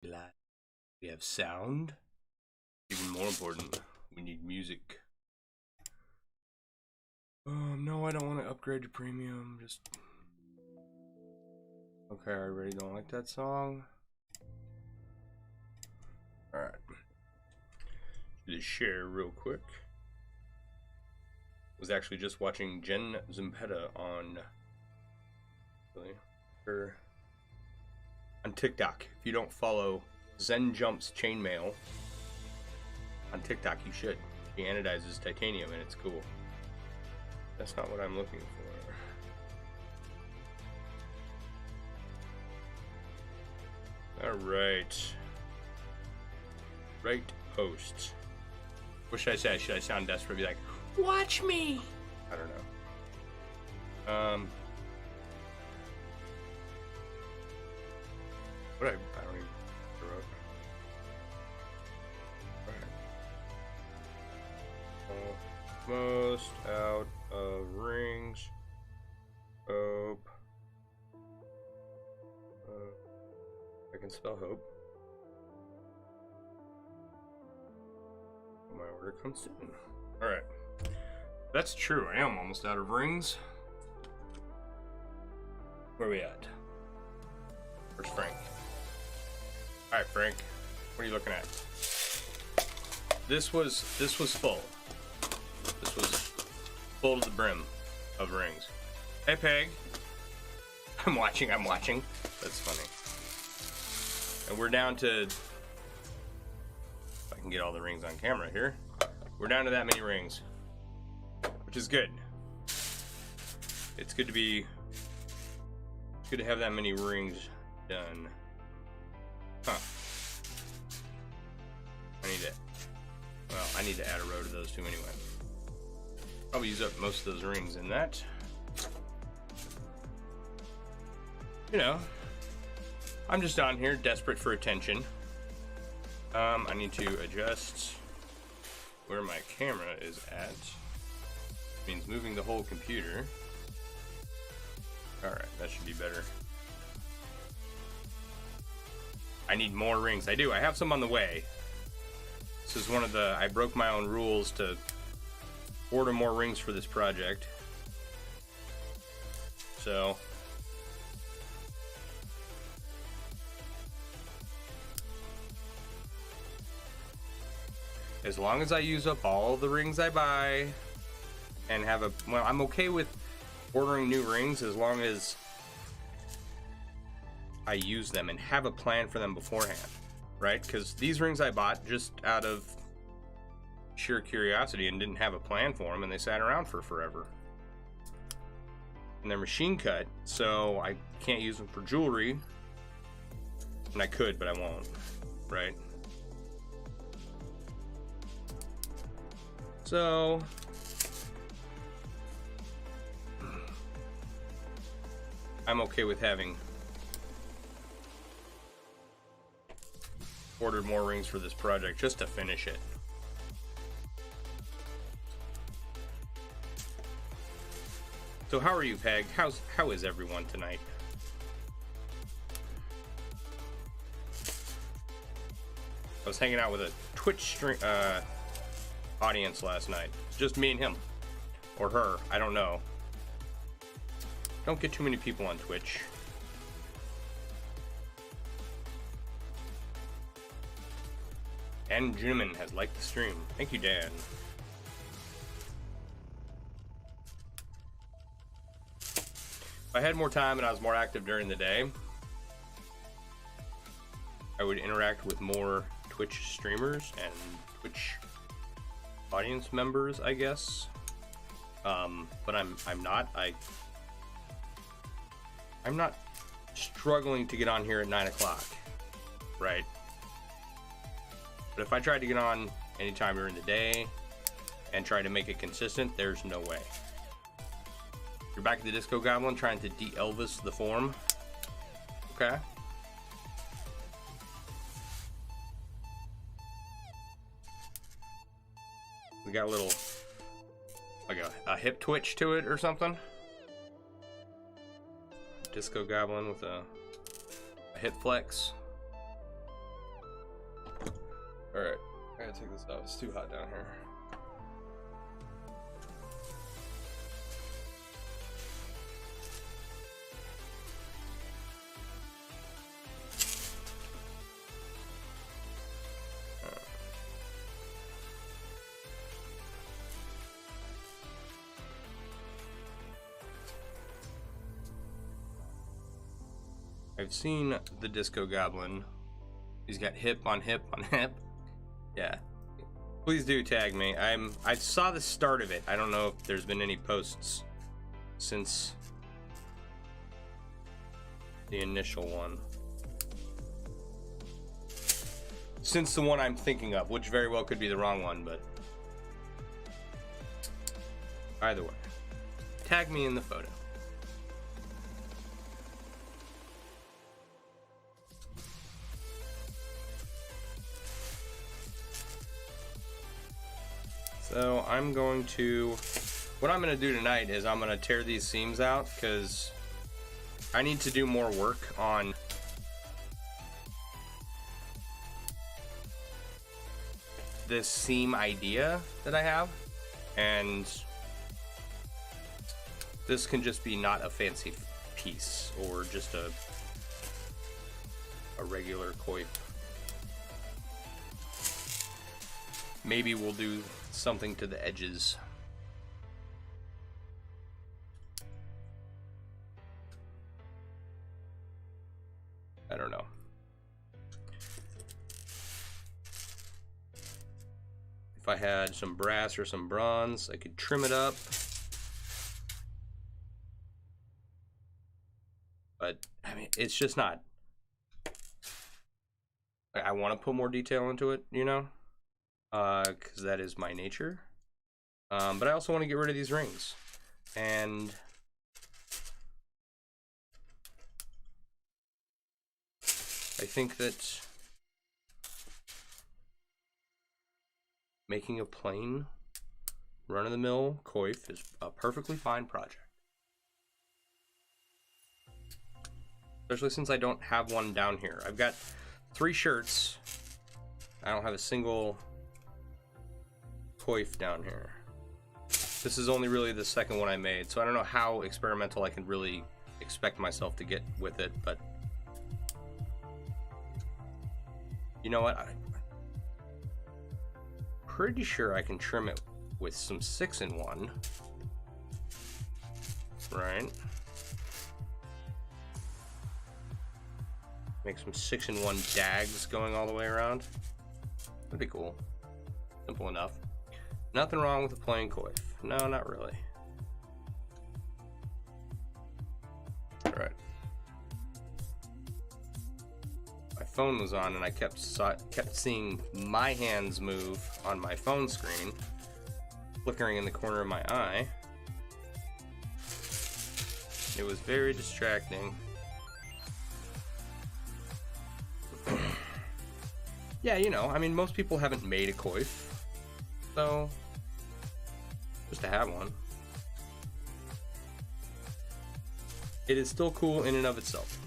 Live. We have sound. Even more important, we need music. No, I don't want to upgrade to premium. Just okay. I already don't like that song. All right. Just share real quick. Was actually just watching Jen Zimpetta on TikTok. If you don't follow Zen Jump's Chainmail on TikTok, you should. She anodizes titanium and it's cool. That's not what I'm looking for. Alright. Right post. What should I say? Should I sound desperate? Be like, watch me! I don't know. What I don't even wrote. Alright. Almost out of rings. Hope. I can spell hope. My order comes soon. Alright. That's true. I am almost out of rings. Where are we at? Where's Frank? Alright, Frank. What are you looking at? This was full. This was full to the brim of rings. Hey, Peg. I'm watching. That's funny. And we're down to... If I can get all the rings on camera here. We're down to that many rings. Which is good. It's good to be... It's good to have that many rings done. Huh. I need to add a row to those two anyway. Probably use up most of those rings in that. You know, I'm just on here desperate for attention. I need to adjust where my camera is at. Means moving the whole computer. Alright, that should be better. I need more rings. I do. I have some on the way. This is one of the... I broke my own rules to order more rings for this project. So... as long as I use up all the rings I buy and have a... Well, I'm okay with ordering new rings as long as I use them and have a plan for them beforehand, right? Because these rings I bought just out of sheer curiosity and didn't have a plan for them, and they sat around for forever. And they're machine cut, so I can't use them for jewelry. And I could, but I won't, right? So... I'm okay with having ordered more rings for this project just to finish it. So how are you, Peg? How is everyone tonight? I was hanging out with a Twitch audience last night. Just me and him. Or her, I don't know. Don't get too many people on Twitch. Dan Juneman has liked the stream. Thank you, Dan. If I had more time and I was more active during the day, I would interact with more Twitch streamers and Twitch audience members, I guess. But I'm not. I'm not struggling to get on here at 9 o'clock, right? But if I tried to get on anytime during the day and try to make it consistent, there's no way. You're back at the Disco Goblin trying to de-Elvis the form. Okay. We got a little, like a hip twitch to it or something. Disco Goblin with a hip flex. Alright, I gotta take this off. It's too hot down here. I've seen the Disco Goblin. He's got hip on hip on hip. Yeah. Please do tag me. I saw the start of it. I don't know if there's been any posts since the initial one. Since the one I'm thinking of, which very well could be the wrong one, but either way. Tag me in the photo. So I'm going to, what I'm going to do tonight is I'm going to tear these seams out because I need to do more work on this seam idea that I have, and this can just be not a fancy piece or just a regular coif. Maybe we'll do something to the edges. I don't know. If I had some brass or some bronze, I could trim it up. But I mean, it's just not. I want to put more detail into it, you know? Because that is my nature. But I also want to get rid of these rings. And I think that making a plain run-of-the-mill coif is a perfectly fine project. Especially since I don't have one down here. I've got 3 shirts. I don't have a single coif down here. This is only really the second one I made, so I don't know how experimental I can really expect myself to get with it, but you know what? I'm pretty sure I can trim it with some 6-in-1, right? Make some 6-in-1 dags going all the way around. That'd be cool. Simple enough. Nothing wrong with a plain coif. No, not really. Alright. My phone was on and I kept seeing my hands move on my phone screen, flickering in the corner of my eye. It was very distracting. Yeah, you know, I mean, most people haven't made a coif, so just to have one. It is still cool in and of itself.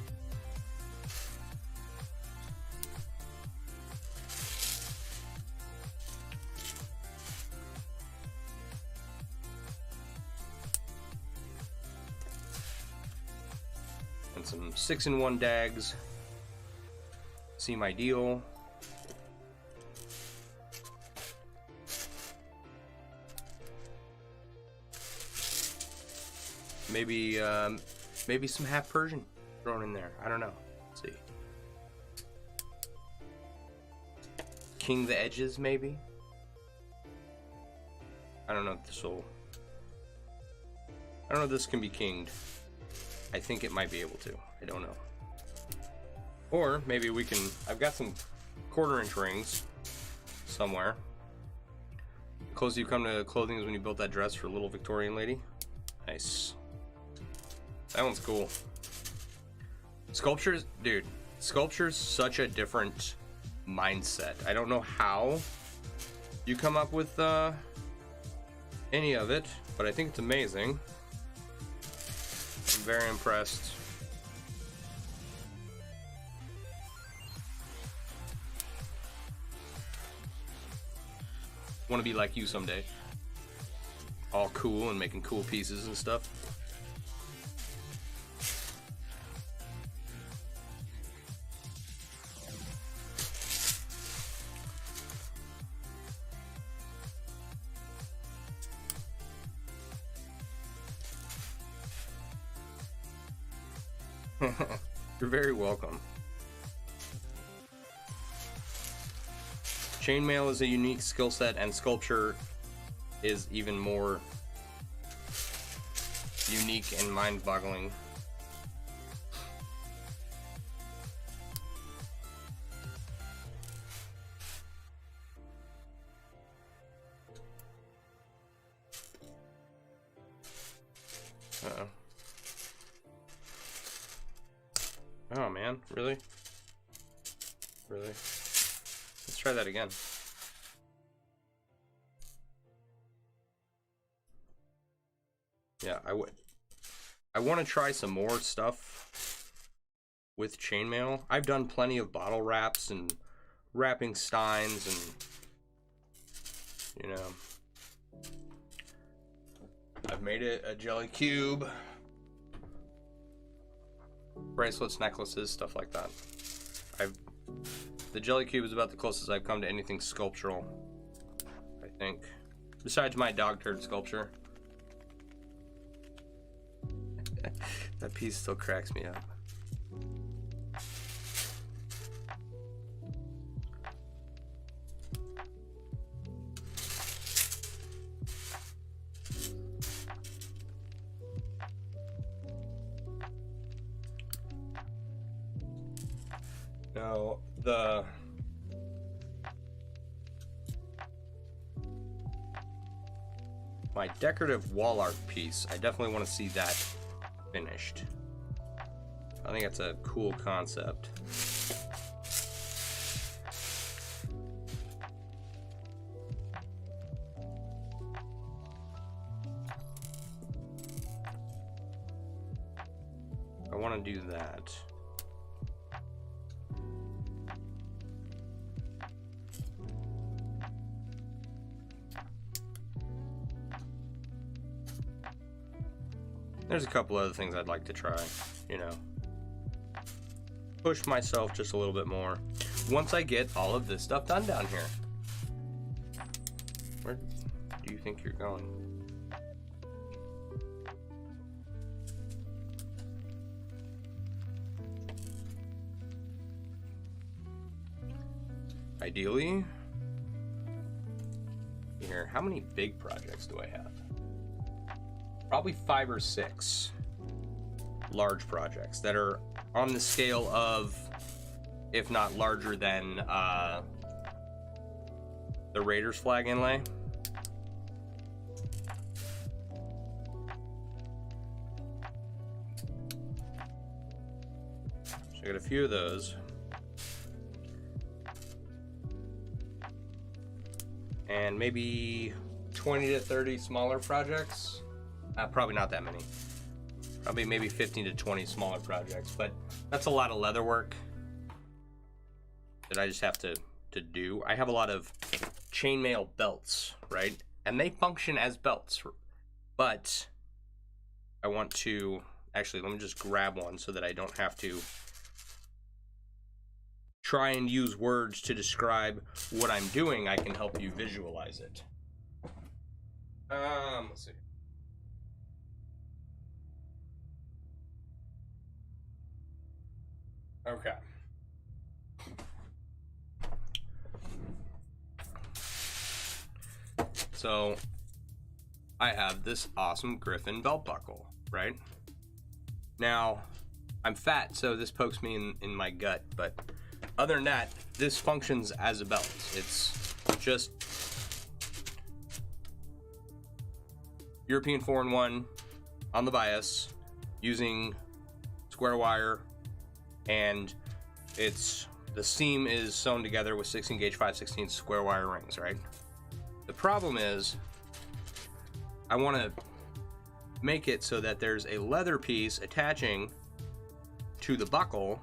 And some 6-in-1 dags seem ideal. Maybe maybe some half Persian thrown in there. I don't know. Let's see. King the edges, maybe. I don't know if this will. I don't know if this can be kinged. I think it might be able to. I don't know. Or maybe we can. I've got some 1/4-inch rings somewhere. The closest you come to clothing is when you built that dress for a little Victorian lady. Nice. That one's cool. Sculpture's, dude, sculpture's such a different mindset. I don't know how you come up with any of it, but I think it's amazing. I'm very impressed. Want to be like you someday. All cool and making cool pieces and stuff. You're very welcome. Chainmail is a unique skill set, and sculpture is even more unique and mind-boggling. Uh-oh. Oh man, really? Really? Let's try that again. Yeah, I want to try some more stuff with chainmail. I've done plenty of bottle wraps and wrapping steins and, you know, I've made it a jelly cube, bracelets, necklaces, stuff like that. The jelly cube is about the closest I've come to anything sculptural, I think, besides my dog turd sculpture. That piece still cracks me up. Now, my decorative wall art piece, I definitely want to see that finished. I think that's a cool concept. I want to do that. There's a couple other things I'd like to try, you know. Push myself just a little bit more. Once I get all of this stuff done down here. Where do you think you're going? Ideally, here, how many big projects do I have? Probably 5 or 6 large projects that are on the scale of, if not larger than, the Raiders flag inlay. So I got a few of those. And maybe 20 to 30 smaller projects. Probably not that many. Probably maybe 15 to 20 smaller projects, but that's a lot of leather work that I just have to do. I have a lot of chainmail belts, right? And they function as belts, but I want to, actually, let me just grab one so that I don't have to try and use words to describe what I'm doing. I can help you visualize it. Let's see. Okay. So I have this awesome Griffin belt buckle, right? Now, I'm fat, so this pokes me in my gut, but other than that, this functions as a belt. It's just European 4-in-1 on the bias using square wire, and the seam is sewn together with 16 gauge 5/16 square wire rings, right? The problem is I want to make it so that there's a leather piece attaching to the buckle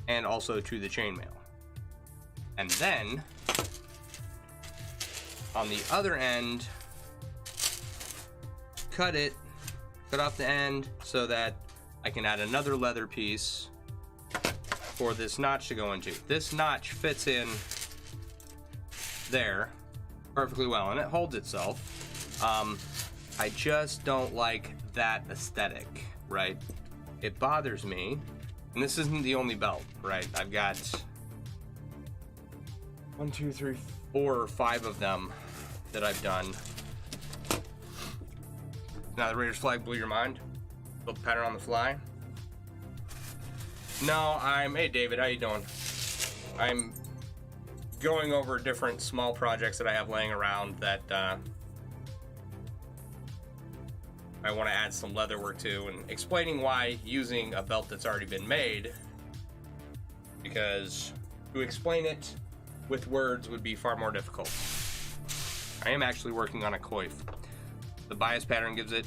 and also to the chainmail. And then on the other end, cut off the end so that I can add another leather piece for this notch to go into. This notch fits in there perfectly well, and it holds itself. I just don't like that aesthetic, right? It bothers me, and this isn't the only belt, right? I've got 1, 2, 3, 4 or 5 of them that I've done. Now the Raiders flag blew your mind? Built the pattern on the fly? No, hey David, how you doing? I'm going over different small projects that I have laying around that I want to add some leather work to, and explaining why using a belt that's already been made, because to explain it with words would be far more difficult. I am actually working on a coif. The bias pattern gives it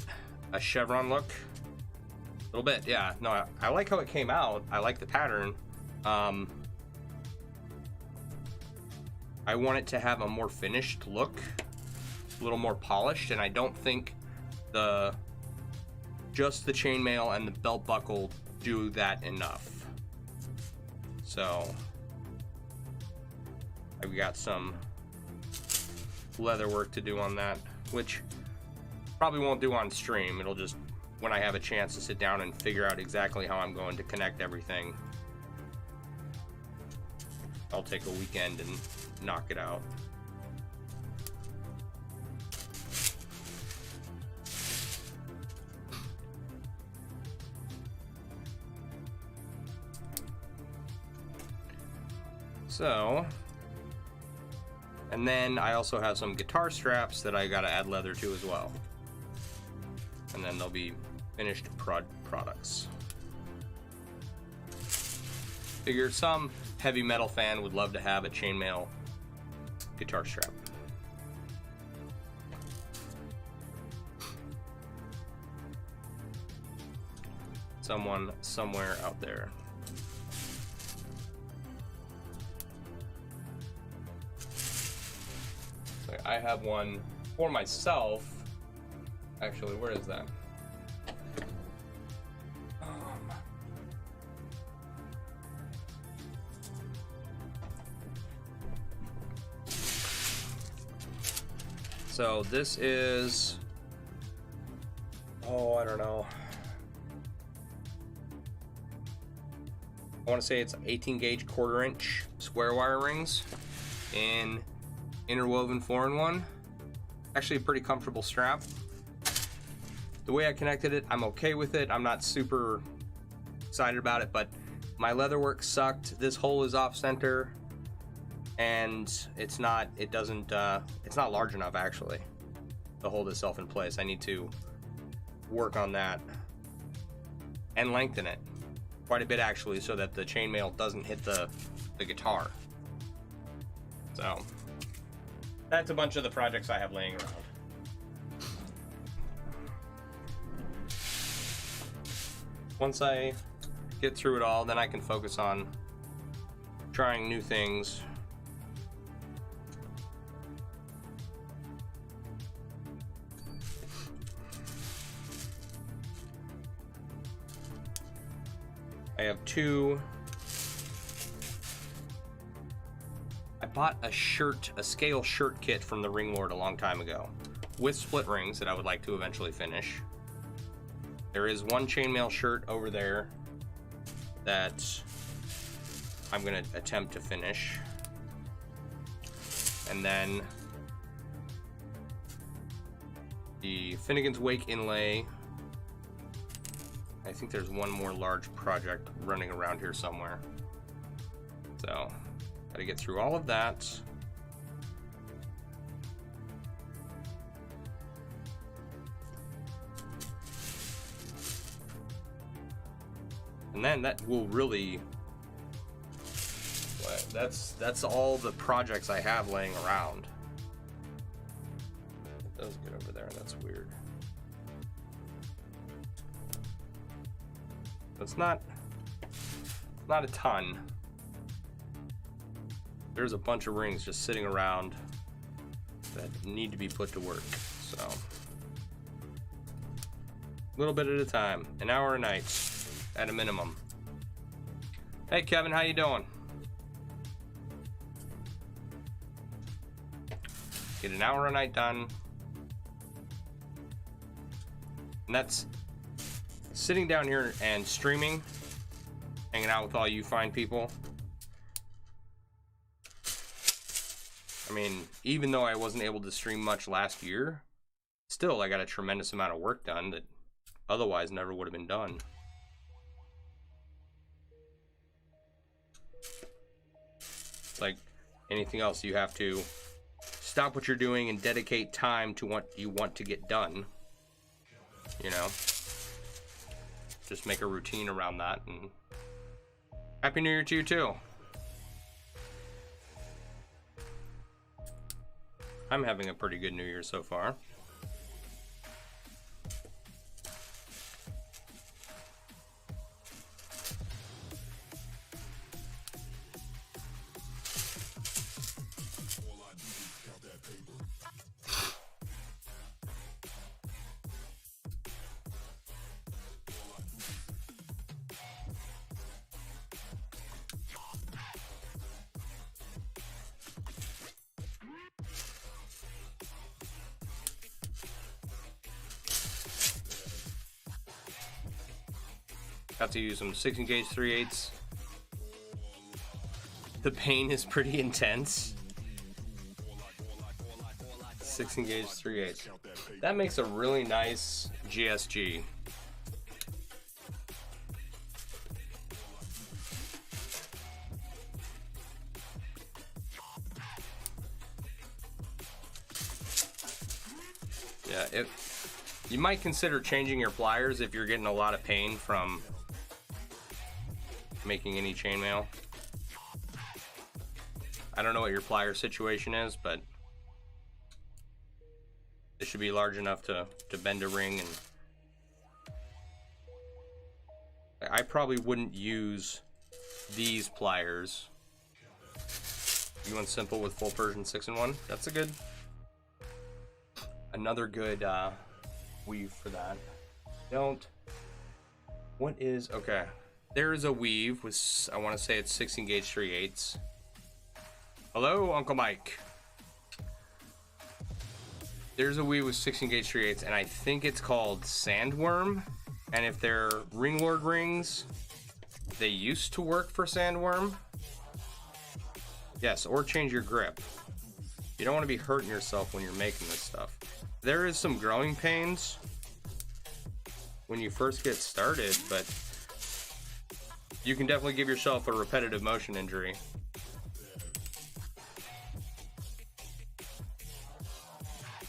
a chevron look. A little bit, yeah. No, I like how it came out. I like the pattern. I want it to have a more finished look, a little more polished, and I don't think just the chainmail and the belt buckle do that enough. So I've got some leather work to do on that, which probably won't do on stream. It'll just, when I have a chance to sit down and figure out exactly how I'm going to connect everything, I'll take a weekend and knock it out. So, and then I also have some guitar straps that I gotta add leather to as well. And then they'll be finished products. Figure some heavy metal fan would love to have a chainmail guitar strap. Someone somewhere out there. So I have one for myself. Actually, where is that? So this is, I don't know. I want to say it's 18 gauge 1/4 inch square wire rings in interwoven 4-in-1. Actually a pretty comfortable strap. The way I connected it, I'm okay with it. I'm not super excited about it, but my leather work sucked. This hole is off center, and it's not large enough actually to hold itself in place. I need to work on that and lengthen it quite a bit actually, so that the chainmail doesn't hit the guitar. So that's a bunch of the projects I have laying around. Once I get through it all, then I can focus on trying new things. I have two. I bought a scale shirt kit from the Ring Lord a long time ago with split rings that I would like to eventually finish. There is one chainmail shirt over there that I'm going to attempt to finish. And then the Finnegan's Wake inlay. I think there's one more large project running around here somewhere. So, gotta get through all of that. And then that will really, that's all the projects I have laying around. It does get over there, that's weird. It's not a ton. There's a bunch of rings just sitting around that need to be put to work. So, a little bit at a time, an hour a night at a minimum. Hey Kevin, how you doing? Get an hour a night done. And that's sitting down here and streaming, hanging out with all you fine people. I mean, even though I wasn't able to stream much last year, still I got a tremendous amount of work done that otherwise never would have been done. It's like anything else, you have to stop what you're doing and dedicate time to what you want to get done. You know? Just make a routine around that. And Happy New Year to you too. I'm having a pretty good New Year so far. Got to use some 16 gauge 3/8. The pain is pretty intense. 16 gauge 3/8. That makes a really nice GSG. Yeah, you might consider changing your pliers if you're getting a lot of pain from making any chainmail. I don't know what your plier situation is, but it should be large enough to bend a ring. And I probably wouldn't use these pliers. You want simple with full Persian 6-in-1? That's a good, another good weave for that. Okay. There is a weave with, I want to say it's 16 gauge 3/8. Hello, Uncle Mike. There's a weave with 16 gauge 3/8, and I think it's called Sandworm. And if they're Ringlord rings, they used to work for Sandworm. Yes, or change your grip. You don't want to be hurting yourself when you're making this stuff. There is some growing pains when you first get started, but you can definitely give yourself a repetitive motion injury.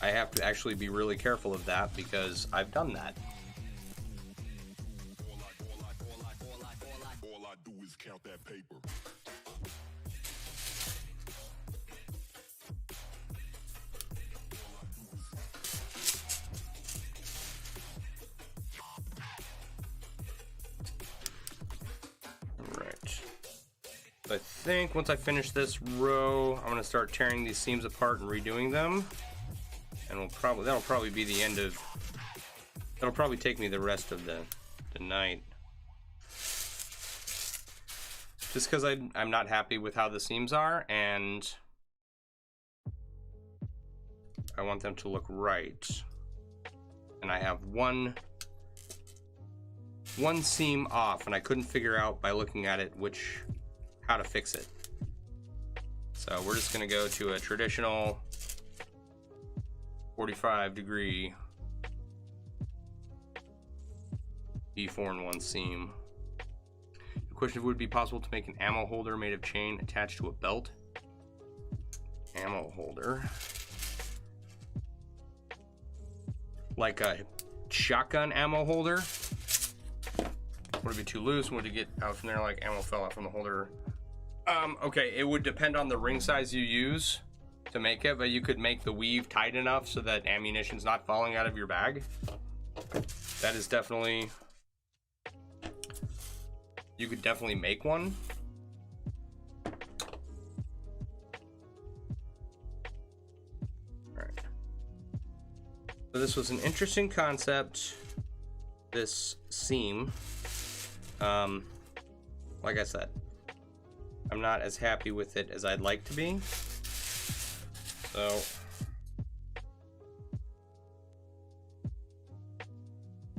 I have to actually be really careful of that because I've done that. All I do is count that paper. I think once I finish this row, I'm gonna start tearing these seams apart and redoing them, and that'll probably be the end of. That'll probably take me the rest of the night, just because I'm not happy with how the seams are, and I want them to look right. And I have one seam off, and I couldn't figure out by looking at it how to fix it. So we're just gonna go to a traditional 45-degree B4 in one seam. The question is, would it be possible to make an ammo holder made of chain attached to a belt? Ammo holder. Like a shotgun ammo holder? Would it be too loose? Would it get out from there like ammo fell out from the holder? Okay, it would depend on the ring size you use to make it, but you could make the weave tight enough so that ammunition's not falling out of your bag. That is definitely... You could definitely make one. So this was an interesting concept, this seam. Like I said, I'm not as happy with it as I'd like to be. So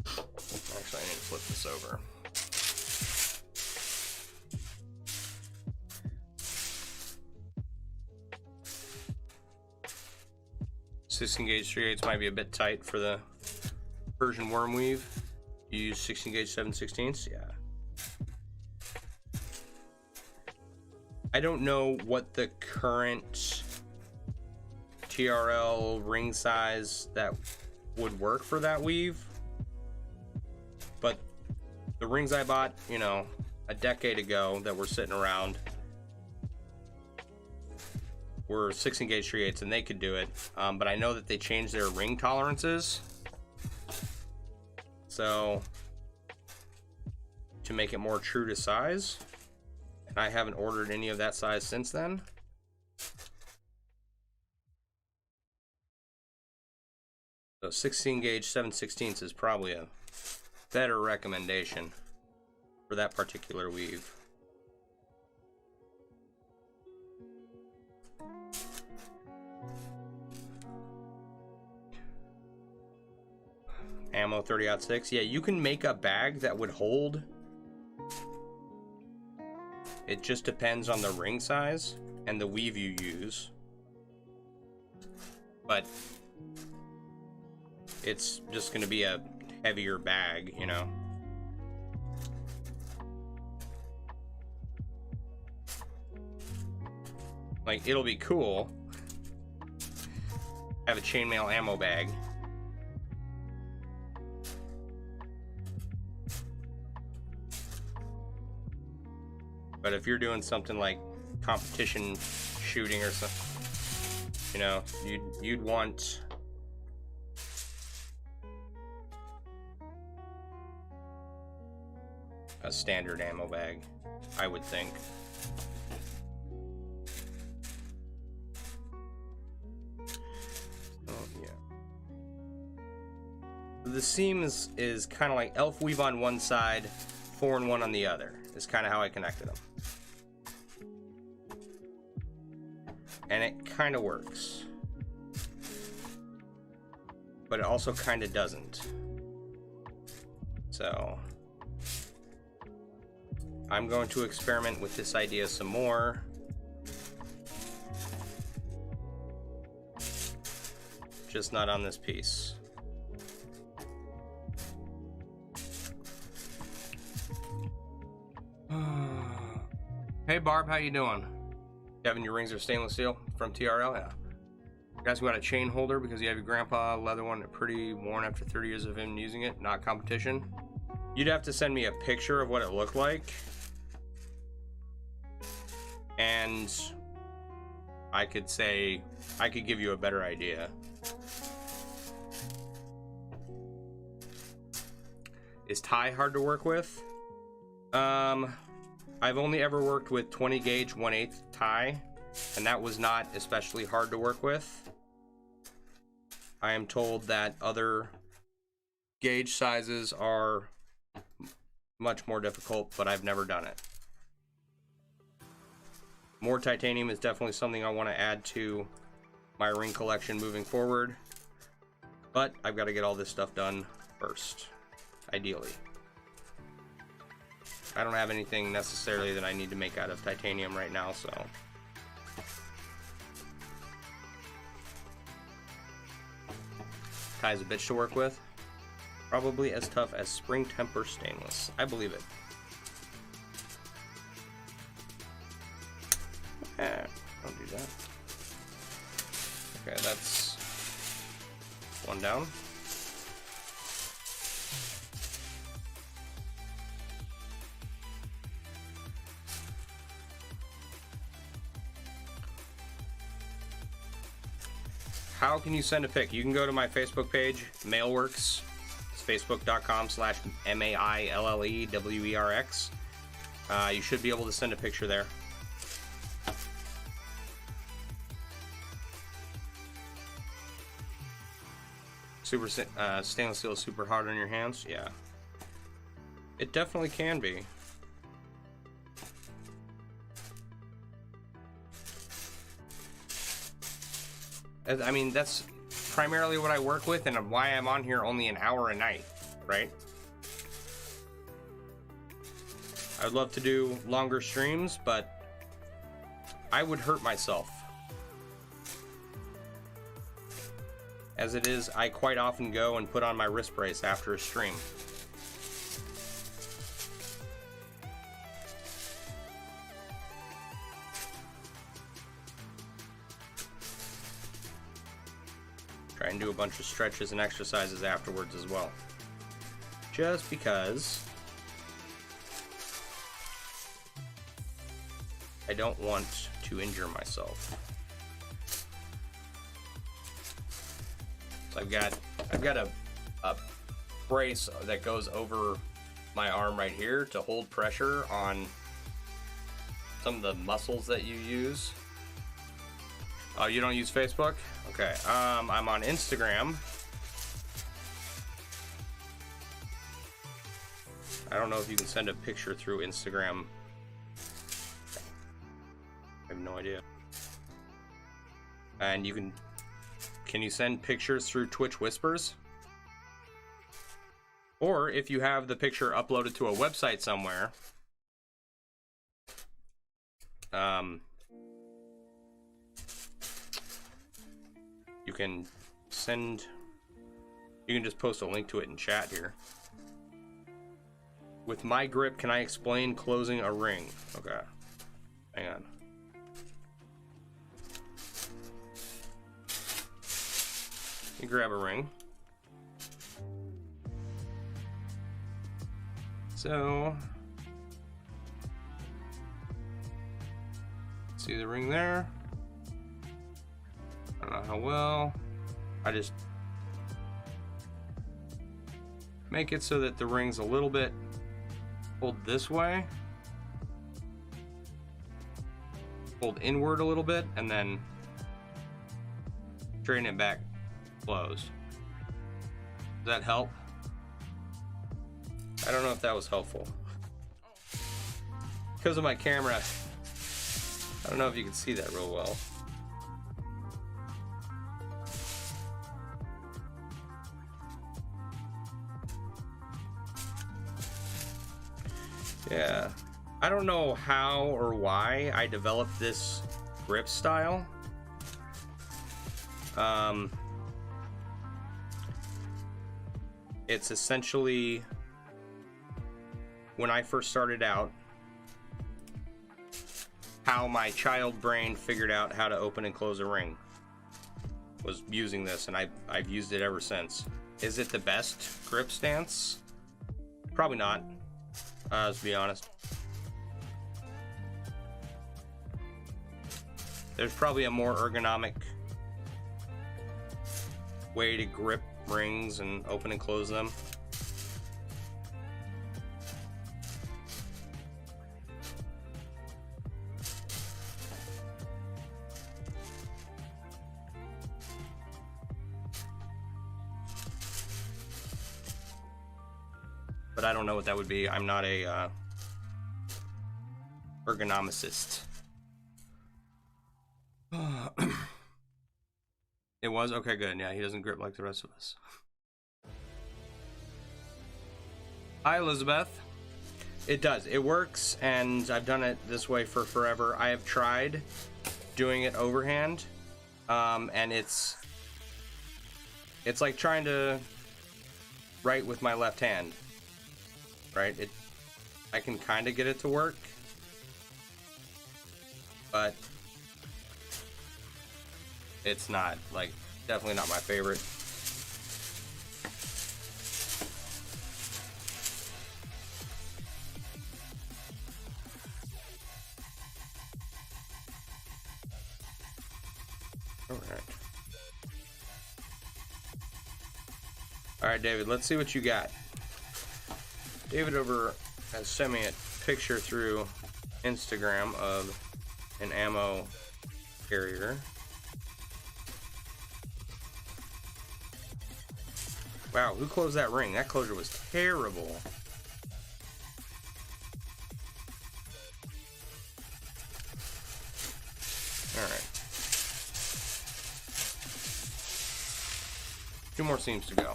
actually I need to flip this over. 16 gauge 3/8 might be a bit tight for the Persian worm weave. You use 16 gauge 7/16. Yeah. I don't know what the current TRL ring size that would work for that weave, but the rings I bought, you know, a decade ago that were sitting around were 16 gauge 3/8 and they could do it, but I know that they changed their ring tolerances, so to make it more true to size, and I haven't ordered any of that size since then. So 16 gauge 7/16 is probably a better recommendation for that particular weave. Ammo 30-06. Yeah, you can make a bag that would hold. It just depends on the ring size and the weave you use. But it's just going to be a heavier bag, you know. Like, it'll be cool. Have a chainmail ammo bag. But if you're doing something like competition shooting or something, you know, you'd want a standard ammo bag, I would think. Oh yeah. The seam is kind of like elf weave on one side, 4-in-1 on the other. Is kind of how I connected them. And it kind of works. But it also kind of doesn't. So I'm going to experiment with this idea some more. Just not on this piece. Hey Barb, how you doing? Kevin, your rings are stainless steel from TRL? Yeah. You guys got a chain holder because you have your grandpa leather one pretty worn after 30 years of him using it, not competition. You'd have to send me a picture of what it looked like. And I could give you a better idea. Is tie hard to work with? I've only ever worked with 20 gauge 1/8 tie, and that was not especially hard to work with. I am told that other gauge sizes are much more difficult, but I've never done it. More titanium is definitely something I want to add to my ring collection moving forward, but I've got to get all this stuff done first, ideally. I don't have anything necessarily that I need to make out of titanium right now, so. Tie's a bitch to work with. Probably as tough as spring temper stainless. I believe it. Don't do that. Okay, that's one down. How can you send a pic? You can go to my Facebook page, MailleWerX. It's facebook.com/MailleWerX. You should be able to send a picture there. Stainless steel is super hard on your hands. Yeah, it definitely can be. I mean, that's primarily what I work with and why I'm on here only an hour a night, right? I'd love to do longer streams, but I would hurt myself. As it is, I quite often go and put on my wrist brace after a stream. Try and do a bunch of stretches and exercises afterwards as well. Just because I don't want to injure myself. So I've got a brace that goes over my arm right here to hold pressure on some of the muscles that you use. Oh, you don't use Facebook? Okay. I'm on Instagram. I don't know if you can send a picture through Instagram. I have no idea. And you can you send pictures through Twitch Whispers? Or if you have the picture uploaded to a website somewhere, you can just post a link to it in chat here. With my grip, can I explain closing a ring? Okay, hang on. You grab a ring. So, see the ring there? I don't know how well. I just make it so that the ring's a little bit pulled this way. Pulled inward a little bit, and then straighten it back closed. Does that help? I don't know if that was helpful. Because of my camera, I don't know if you can see that real well. Yeah, I don't know how or why I developed this grip style. It's essentially, when I first started out, how my child brain figured out how to open and close a ring was using this, and I've used it ever since. Is it the best grip stance? Probably not, let's be honest. There's probably a more ergonomic way to grip rings and open and close them. But I don't know what that would be. I'm not a ergonomicist. It was? Okay, good. Yeah, he doesn't grip like the rest of us. Hi, Elizabeth. It does. It works, and I've done it this way for forever. I have tried doing it overhand, and it's like trying to write with my left hand, right? I can kind of get it to work, but it's not, like, definitely not my favorite. All right, David, let's see what you got. David over has sent me a picture through Instagram of an ammo carrier. Wow, who closed that ring? That closure was terrible. Alright. 2 more seams to go.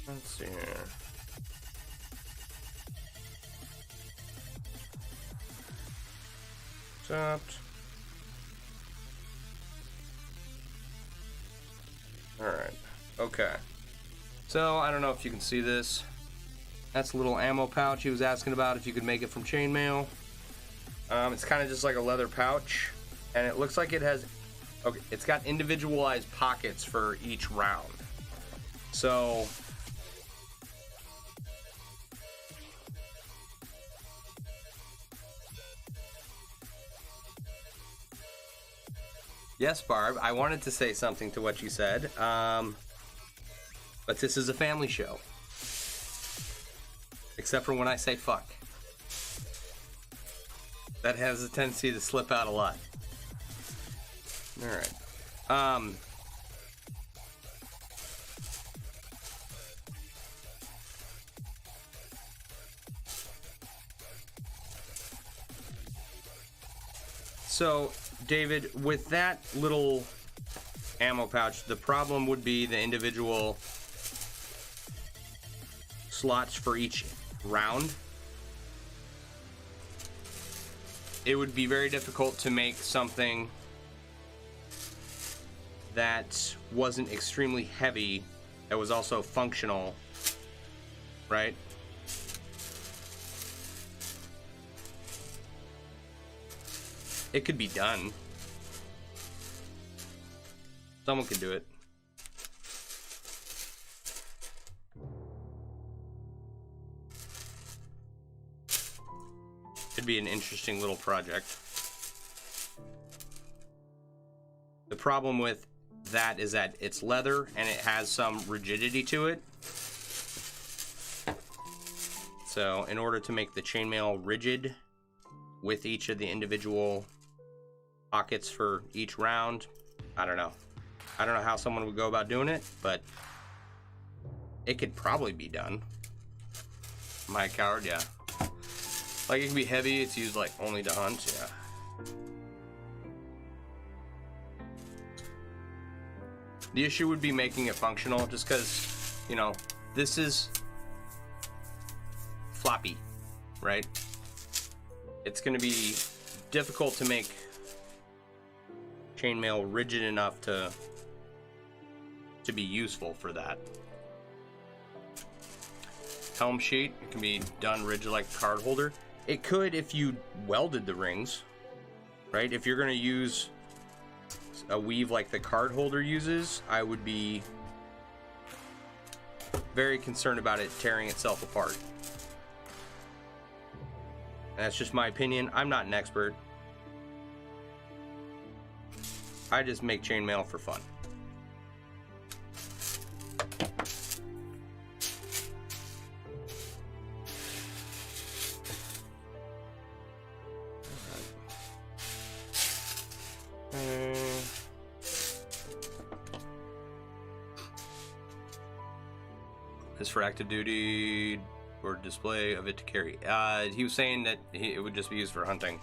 Let's see here. Stopped. Alright. Okay. So, I don't know if you can see this. That's a little ammo pouch he was asking about if you could make it from chainmail. It's kind of just like a leather pouch. And it looks like it has... Okay, it's got individualized pockets for each round. So... Yes, Barb, I wanted to say something to what you said, but this is a family show. Except for when I say fuck. That has a tendency to slip out a lot. Alright. So... David, with that little ammo pouch, the problem would be the individual slots for each round. It would be very difficult to make something that wasn't extremely heavy, that was also functional, right? It could be done. Someone could do it. It'd be an interesting little project. The problem with that is that it's leather and it has some rigidity to it. So in order to make the chainmail rigid with each of the individual pockets for each round, I don't know how someone would go about doing it, but it could probably be done. My coward, yeah. Like, it can be heavy, it's used like only to hunt, yeah. The issue would be making it functional, just because, you know, this is floppy, right? It's going to be difficult to make chainmail rigid enough to be useful for that. Helm sheet, it can be done rigid like a card holder. It could if you welded the rings, right? If you're going to use a weave like the card holder uses, I would be very concerned about it tearing itself apart. And that's just my opinion. I'm not an expert. I just make chainmail for fun. Is for active duty or display of it to carry. He was saying that it would just be used for hunting.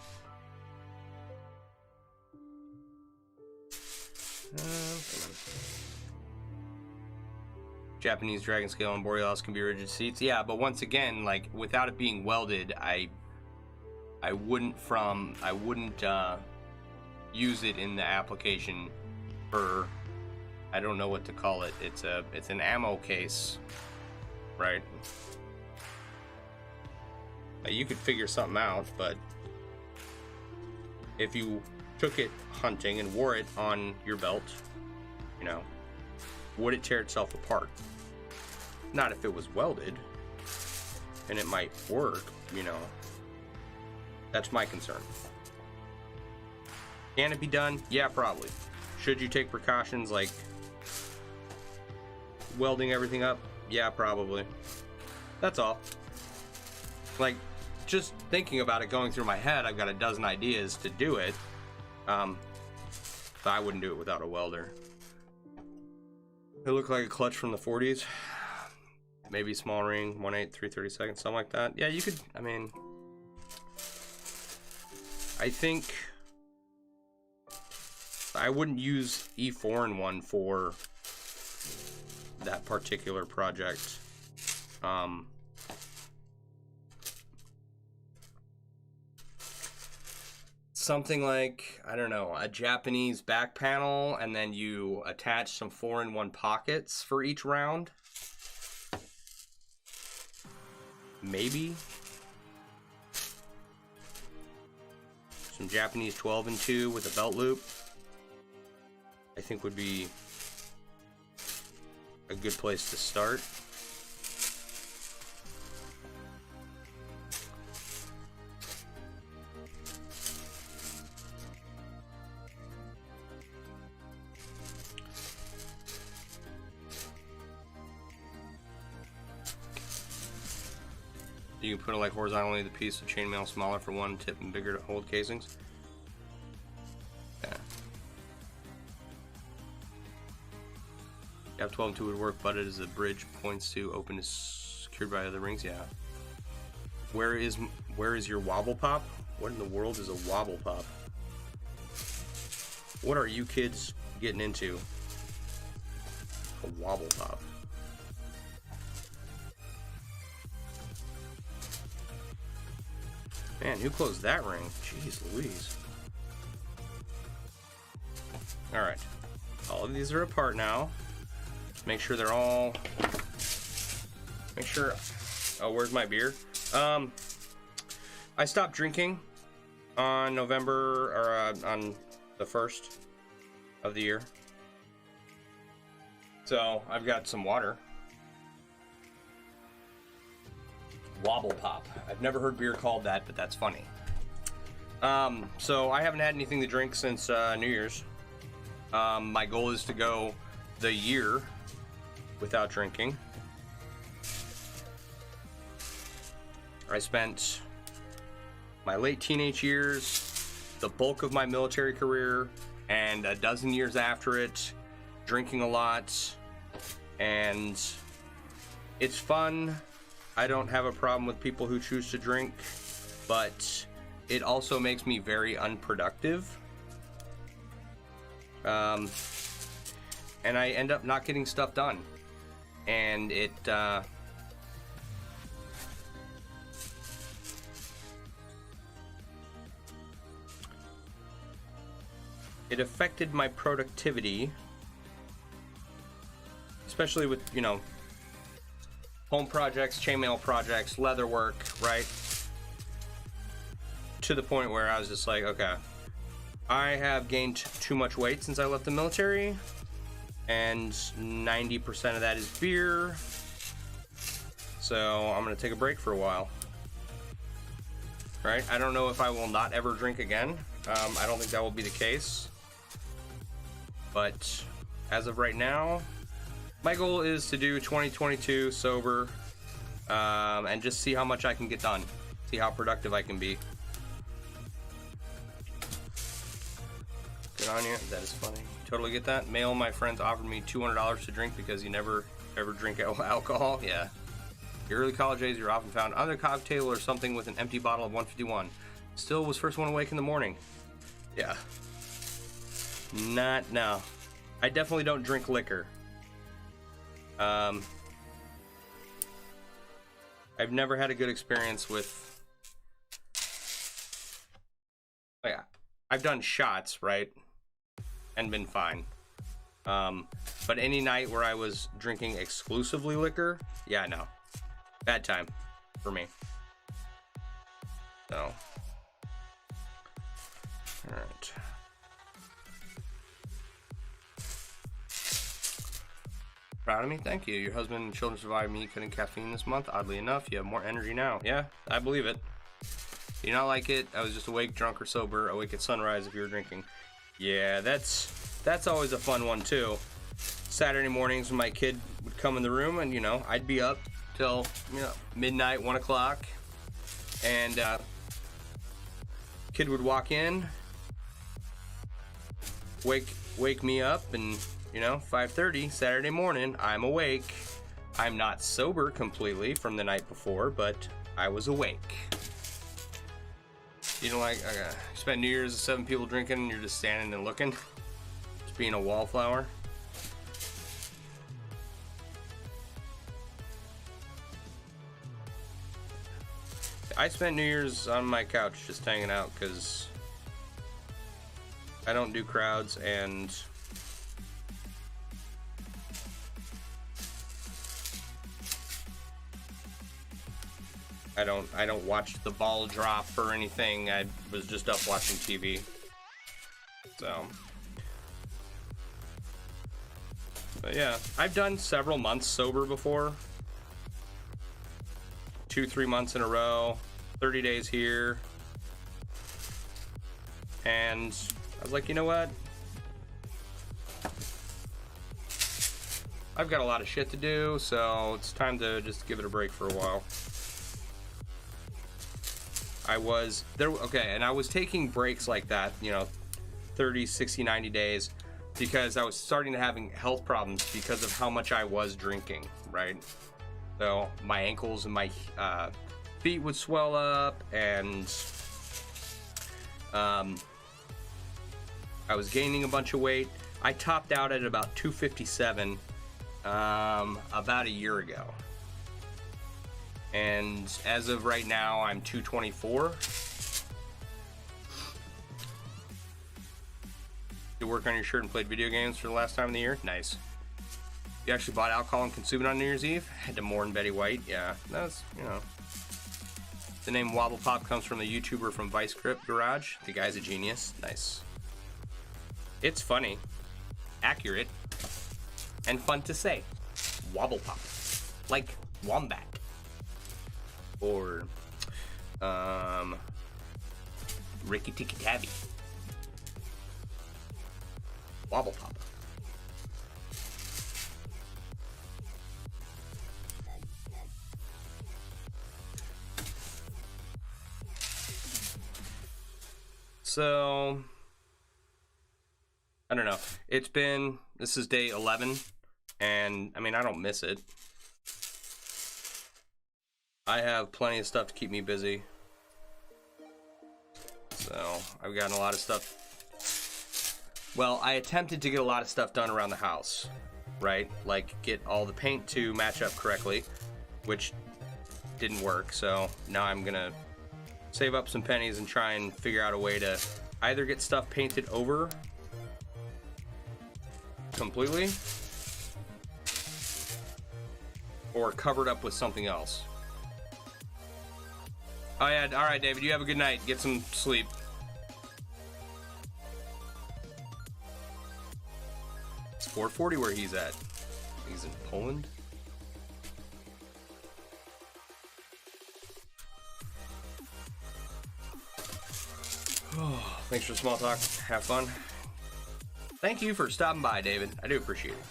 Japanese dragon scale and borealis can be rigid seats. Yeah, but once again, like without it being welded, I wouldn't use it in the application for, I don't know what to call it. It's an ammo case, right? You could figure something out, but if you took it hunting and wore it on your belt, you know, would it tear itself apart? Not if it was welded, and it might work, you know. That's my concern. Can it be done? Yeah, probably. Should you take precautions like welding everything up? Yeah, probably. That's all. Like, just thinking about it going through my head, I've got a dozen ideas to do it. But I wouldn't do it without a welder. It looked like a clutch from the 40s. Maybe small ring, 1/8, 3/32, something like that. Yeah, you could, I mean, I think I wouldn't use E4 in one for that particular project. Something like, I don't know, a Japanese back panel, and then you attach some 4-in-1 pockets for each round. Maybe. Some Japanese 12-in-2 with a belt loop, I think would be a good place to start. You can put it like horizontally the piece of chainmail smaller for one tip and bigger to hold casings. Yeah. Yeah, 12-2 would work, but it is a bridge points to open is secured by other rings. Yeah. Where is your wobble pop? What in the world is a wobble pop? What are you kids getting into? A wobble pop. Man, who closed that ring? Jeez Louise. Alright. All of these are apart now. Make sure they're all... Make sure... Oh, where's my beer? I stopped drinking on November... Or on the 1st of the year. So, I've got some water. Wobble pop. I've never heard beer called that, but that's funny. So I haven't had anything to drink since New Year's. My goal is to go the year without drinking. I spent my late teenage years, the bulk of my military career, and a dozen years after it, drinking a lot, and it's fun. I don't have a problem with people who choose to drink, but it also makes me very unproductive. And I end up not getting stuff done. And it affected my productivity, especially with, you know, home projects, chainmail projects, leather work, right? To the point where I was just like, okay, I have gained too much weight since I left the military, and 90% of that is beer, so I'm gonna take a break for a while, right? I don't know if I will not ever drink again. I don't think that will be the case, but as of right now, my goal is to do 2022 sober, and just see how much I can get done, see how productive I can be. Good on you. That is funny. Totally get that. Mail, my friends offered me $200 to drink because you never ever drink alcohol. Yeah. Your early college days, you're often found on a cocktail or something with an empty bottle of 151. Still was first one awake in the morning. Yeah. Not no. I definitely don't drink liquor. I've never had a good experience with, like, I've done shots, right, and been fine, but any night where I was drinking exclusively liquor, yeah, no, bad time for me. So, all right. Proud of me? Thank you. Your husband and children survived me cutting caffeine this month. Oddly enough, you have more energy now. Yeah, I believe it. You not like it? I was just awake, drunk, or sober. Awake at sunrise if you were drinking. Yeah, that's always a fun one too. Saturday mornings when my kid would come in the room, and you know, I'd be up till, you know, midnight, 1 o'clock, and kid would walk in, wake me up, and You know, 5:30 Saturday morning, I'm awake. I'm not sober completely from the night before, but I was awake. You know, like, spent New Year's with 7 people drinking and you're just standing and looking, just being a wallflower. I spent New Year's on my couch just hanging out because I don't do crowds, and I don't watch the ball drop or anything. I was just up watching TV. So, but yeah, I've done several months sober before. 2-3 months in a row, 30 days here. And I was like, you know what? I've got a lot of shit to do, so it's time to just give it a break for a while. I was there, okay, and I was taking breaks like that, you know, 30, 60, 90 days, because I was starting to having health problems because of how much I was drinking, right? So my ankles and my feet would swell up, and I was gaining a bunch of weight. I topped out at about 257 about a year ago. And as of right now, I'm 224. You work on your shirt and played video games for the last time of the year? Nice. You actually bought alcohol and consumed it on New Year's Eve? Had to mourn Betty White? Yeah, that's, you know. The name Wobble Pop comes from the YouTuber from Vice Grip Garage. The guy's a genius. Nice. It's funny, accurate, and fun to say. Wobble Pop. Like Wombat. Or Ricky Tikki Tavi. Wobble Pop. So I don't know. This is day 11, and I mean, I don't miss it. I have plenty of stuff to keep me busy. So, I've gotten a lot of stuff. Well, I attempted to get a lot of stuff done around the house, right? Like, get all the paint to match up correctly, which didn't work. So, now I'm gonna save up some pennies and try and figure out a way to either get stuff painted over completely or covered up with something else. Oh yeah, all right, David, you have a good night. Get some sleep. It's 4:40 where he's at. He's in Poland. Oh, thanks for the small talk. Have fun. Thank you for stopping by, David. I do appreciate it.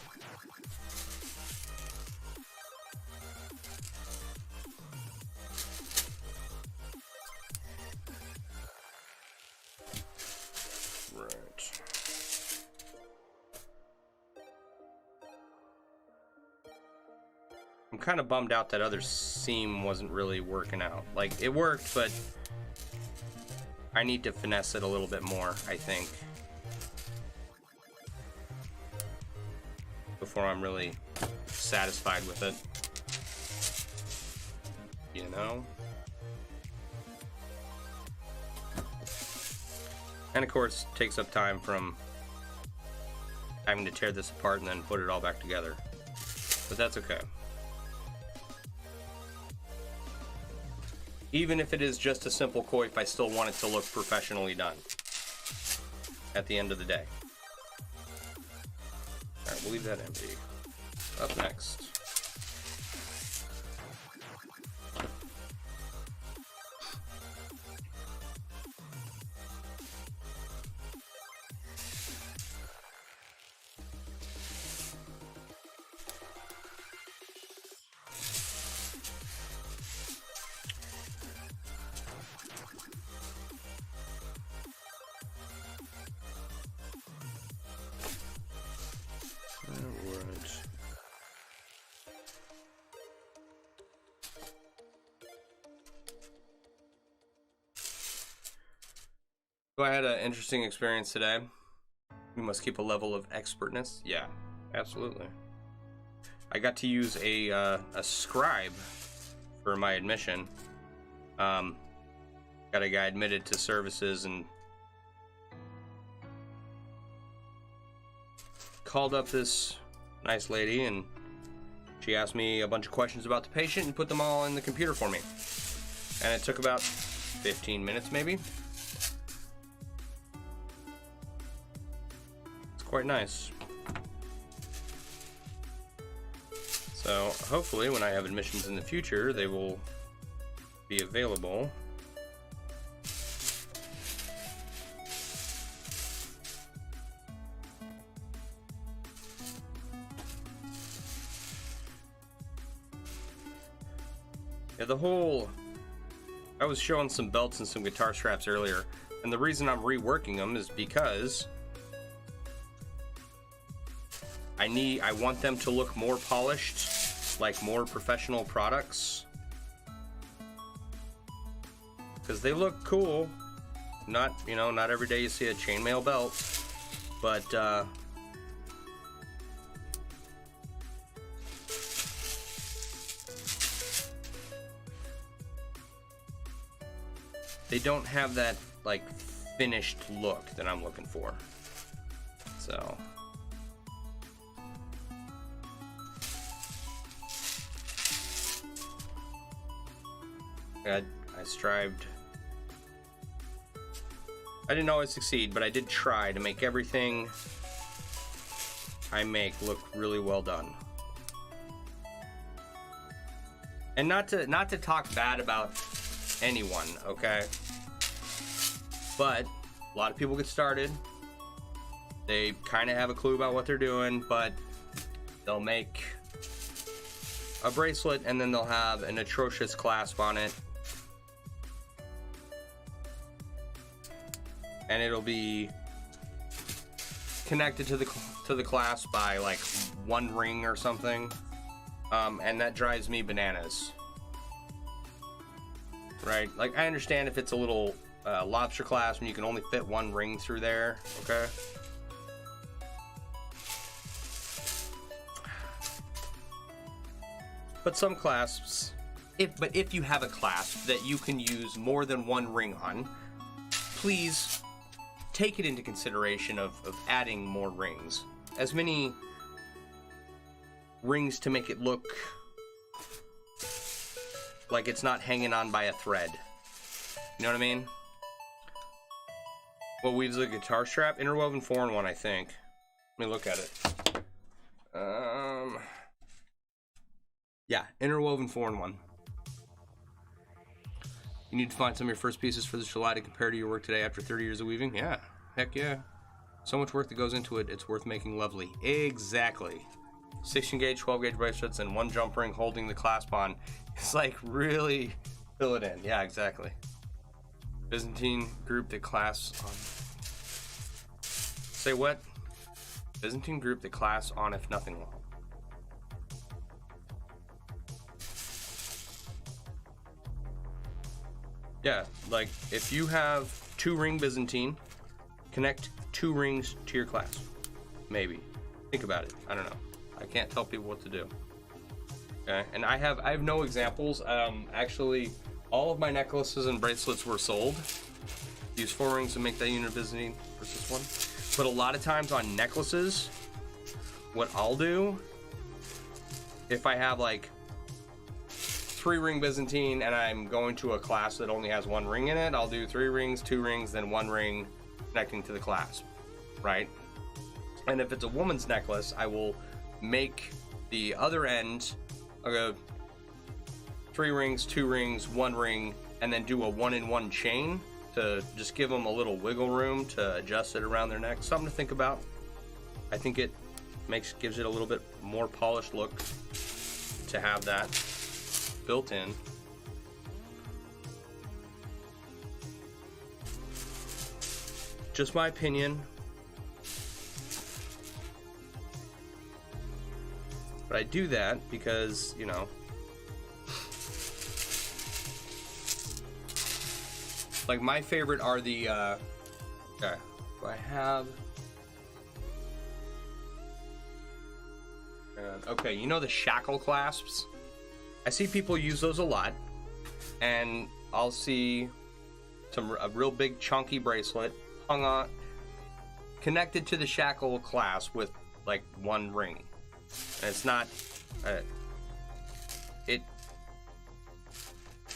I'm kind of bummed out that other seam wasn't really working out. Like, it worked, but I need to finesse it a little bit more, I think, before I'm really satisfied with it. You know? And of course, it takes up time from having to tear this apart and then put it all back together. But that's okay. Even if it is just a simple coif, I still want it to look professionally done at the end of the day. Alright, we'll leave that empty. Up next. So I had an interesting experience today. We must keep a level of expertness. Yeah, absolutely. I got to use a scribe for my admission. Got a guy admitted to services and called up this nice lady, and she asked me a bunch of questions about the patient and put them all in the computer for me. And it took about 15 minutes maybe. It's quite nice. So hopefully when I have admissions in the future, they will be available. Yeah, I was showing some belts and some guitar straps earlier, and the reason I'm reworking them is because I want them to look more polished, like more professional products, because they look cool. Not every day you see a chainmail belt, but they don't have that like finished look that I'm looking for. So I strived. I didn't always succeed, but I did try to make everything I make look really well done. And not to talk bad about anyone, okay? But a lot of people get started. They kind of have a clue about what they're doing, but they'll make a bracelet and then they'll have an atrocious clasp on it. And it'll be connected to the clasp by like one ring or something, and that drives me bananas. Right? Like, I understand if it's a little lobster clasp and you can only fit one ring through there, okay? But some clasps, if you have a clasp that you can use more than one ring on, please take it into consideration of adding more rings. As many rings to make it look like it's not hanging on by a thread. You know what I mean? What weaves a guitar strap? Interwoven 4-in-1, I think. Let me look at it. Yeah, interwoven 4-in-1. You need to find some of your first pieces for this July to compare to your work today after 30 years of weaving? Yeah, heck yeah. So much work that goes into it, it's worth making lovely. Exactly. 16 gauge, 12 gauge bracelets, and one jump ring holding the clasp on. It's like really fill it in. Yeah, exactly. Byzantine group that clasps on. Say what? Byzantine group that clasps on if nothing will. Yeah, like if you have 2-ring Byzantine, connect 2 rings to your clasp. Maybe. Think about it. I don't know. I can't tell people what to do. Okay, and I have no examples. Actually, all of my necklaces and bracelets were sold. Use 4 rings to make that unit of Byzantine versus 1. But a lot of times on necklaces, what I'll do, if I have like 3-ring Byzantine and I'm going to a clasp that only has 1 ring in it, I'll do 3 rings, 2 rings, then 1 ring connecting to the clasp, right? And if it's a woman's necklace, I will make the other end, I'll go 3 rings, 2 rings, 1 ring, and then do a 1-in-1 chain to just give them a little wiggle room to adjust it around their neck. Something to think about. I think it gives it a little bit more polished look to have that built in. Just my opinion. But I do that because, you know, like my favorite are the Okay, do I have... Okay, you know the shackle clasps? I see people use those a lot, and I'll see a real big chunky bracelet hung on, connected to the shackle clasp with like one ring. And it's not, it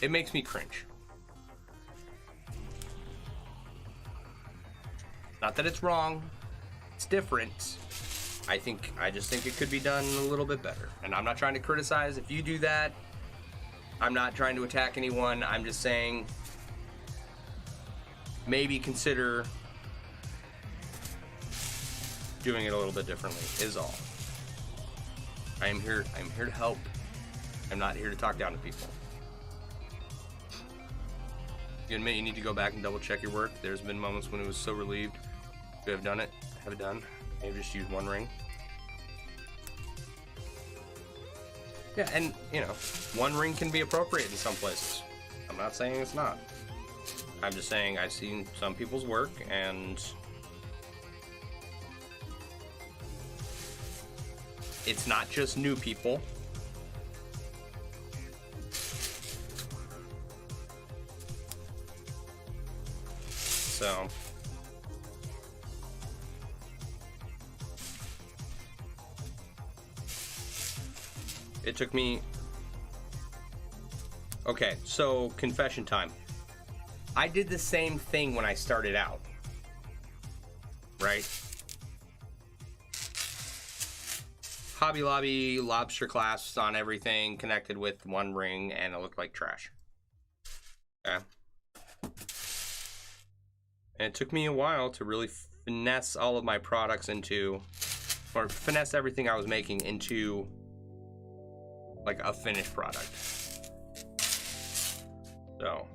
makes me cringe. Not that it's wrong, it's different. I just think it could be done a little bit better. And I'm not trying to criticize if you do that. I'm not trying to attack anyone. I'm just saying maybe consider doing it a little bit differently is all. I'm here to help. I'm not here to talk down to people. You admit you need to go back and double check your work. There's been moments when it was so relieved to have done it, have it done. Maybe just use one ring. Yeah, and you know, one ring can be appropriate in some places. I'm not saying it's not. I'm just saying I've seen some people's work and it's not just new people. So it took me... Okay, so confession time. I did the same thing when I started out. Right? Hobby Lobby lobster clasps on everything connected with one ring and it looked like trash. Okay. And it took me a while to really finesse all of my products into, or finesse everything I was making into like a finished product. So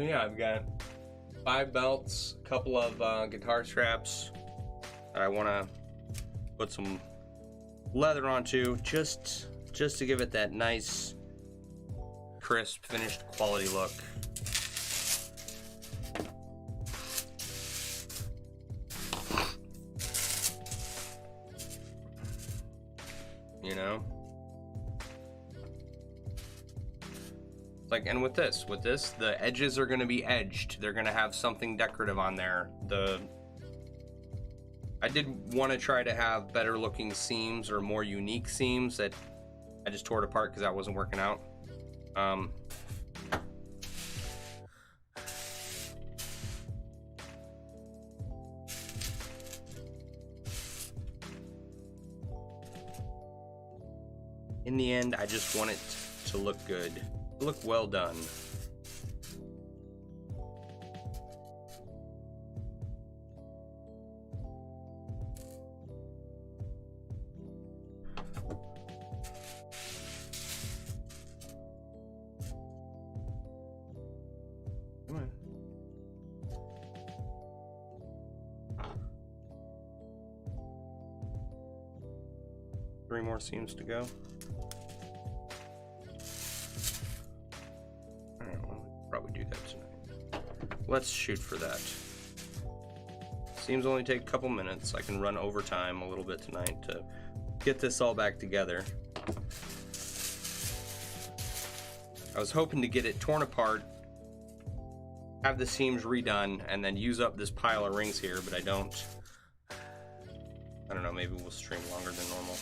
yeah, I've got 5 belts, a couple of guitar straps that I want to put some leather onto, just to give it that nice, crisp, finished quality look. You know? Like, and with this, the edges are going to be edged. They're going to have something decorative on there. I did want to try to have better looking seams or more unique seams that I just tore it apart because that wasn't working out. In the end, I just want it to look good. Look well done. Come on. Three more seams to go. Probably do that tonight. Let's shoot for that. Seems only take a couple minutes. I can run overtime a little bit tonight to get this all back together. I was hoping to get it torn apart, have the seams redone, and then use up this pile of rings here, but I don't. I don't know, maybe we'll stream longer than normal.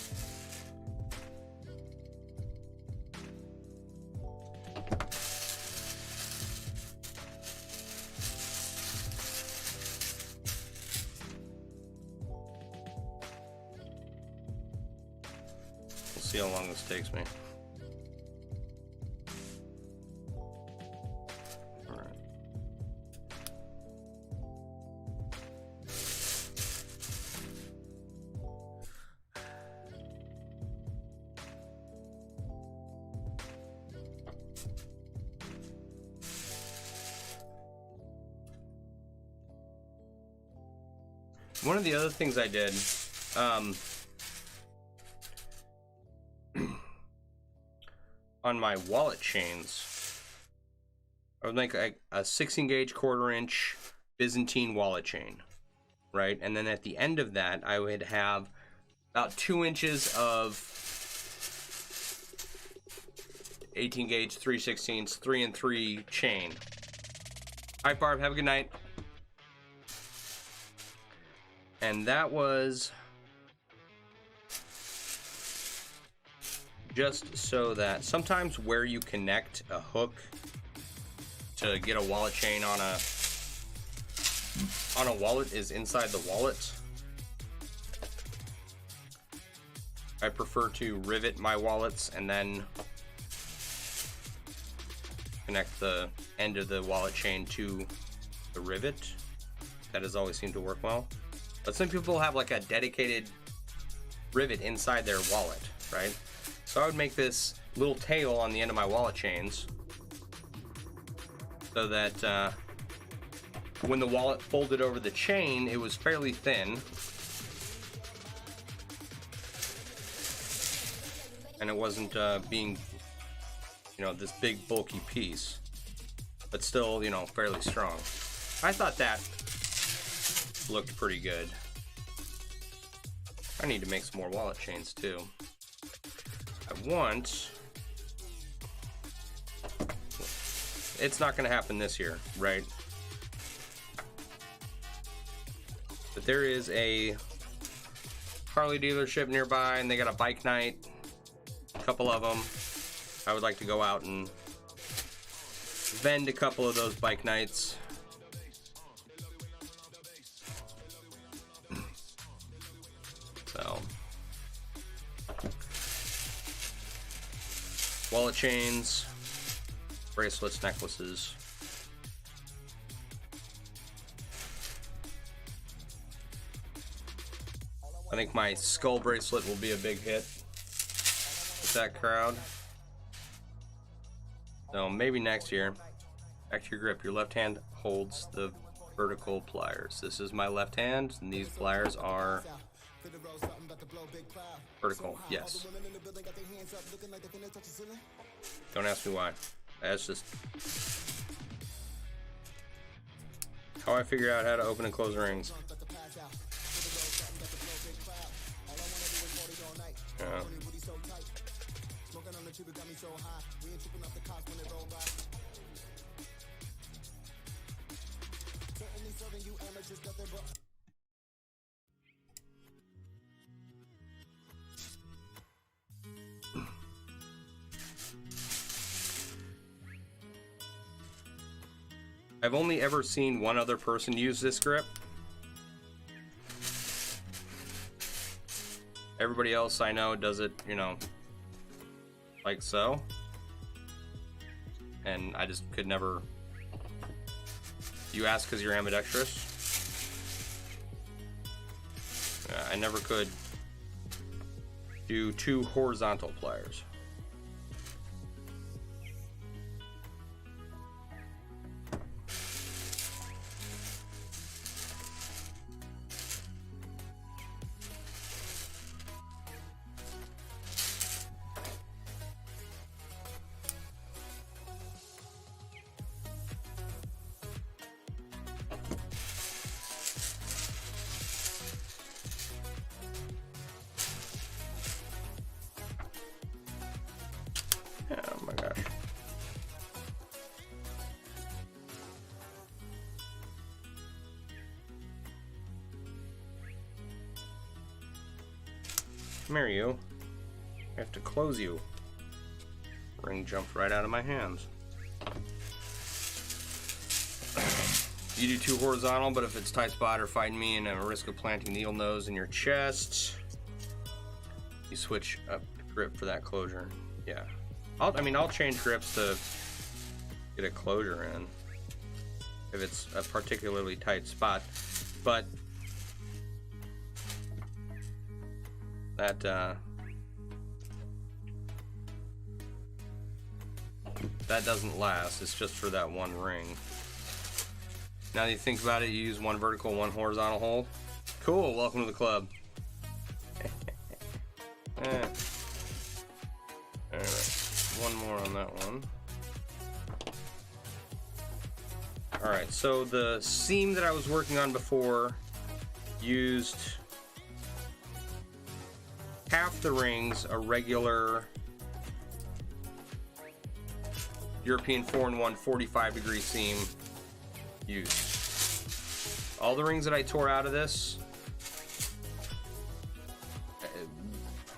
See how long this takes me. All right. One of the other things I did, on my wallet chains, I would make a 16 gauge 1/4 inch Byzantine wallet chain, right? And then at the end of that, I would have about 2 inches of 18 gauge 3/16 3 and 3 chain. All right, Barb, have a good night. And that was just so that sometimes where you connect a hook to get a wallet chain on a wallet is inside the wallet. I prefer to rivet my wallets and then connect the end of the wallet chain to the rivet. That has always seemed to work well. But some people have like a dedicated rivet inside their wallet, right? So I would make this little tail on the end of my wallet chains so that when the wallet folded over the chain, it was fairly thin. And it wasn't being, this big bulky piece, but still, fairly strong. I thought that looked pretty good. I need to make some more wallet chains too. It's not going to happen this year, right? But there is a Harley dealership nearby, and they got a bike night, a couple of them. I would like to go out and vend a couple of those bike nights. So, wallet chains, bracelets, necklaces. I think my skull bracelet will be a big hit with that crowd. So maybe next year. Back to your grip. Your left hand holds the vertical pliers. This is my left hand, and these pliers are vertical. Yes. Don't ask me why. That's just how I figure out how to open and close rings. Yeah. I've only ever seen one other person use this grip. Everybody else I know does it, like so. And I just could never. You ask because you're ambidextrous? I never could do 2 horizontal pliers. Oh my gosh. Come here, you. I have to close you. Ring jumped right out of my hands. You do 2 horizontal, but if it's tight spot or fighting me and a risk of planting needle nose in your chest, you switch up grip for that closure. Yeah. I'll change grips to get a closure in if it's a particularly tight spot, but that that doesn't last. It's just for that one ring. Now that you think about it, you use one vertical, one horizontal hole. Cool, welcome to the club. Alright, one more on that one. Alright, so the seam that I was working on before used half the rings, a regular European 4-in-1 45-degree seam used. All the rings that I tore out of this.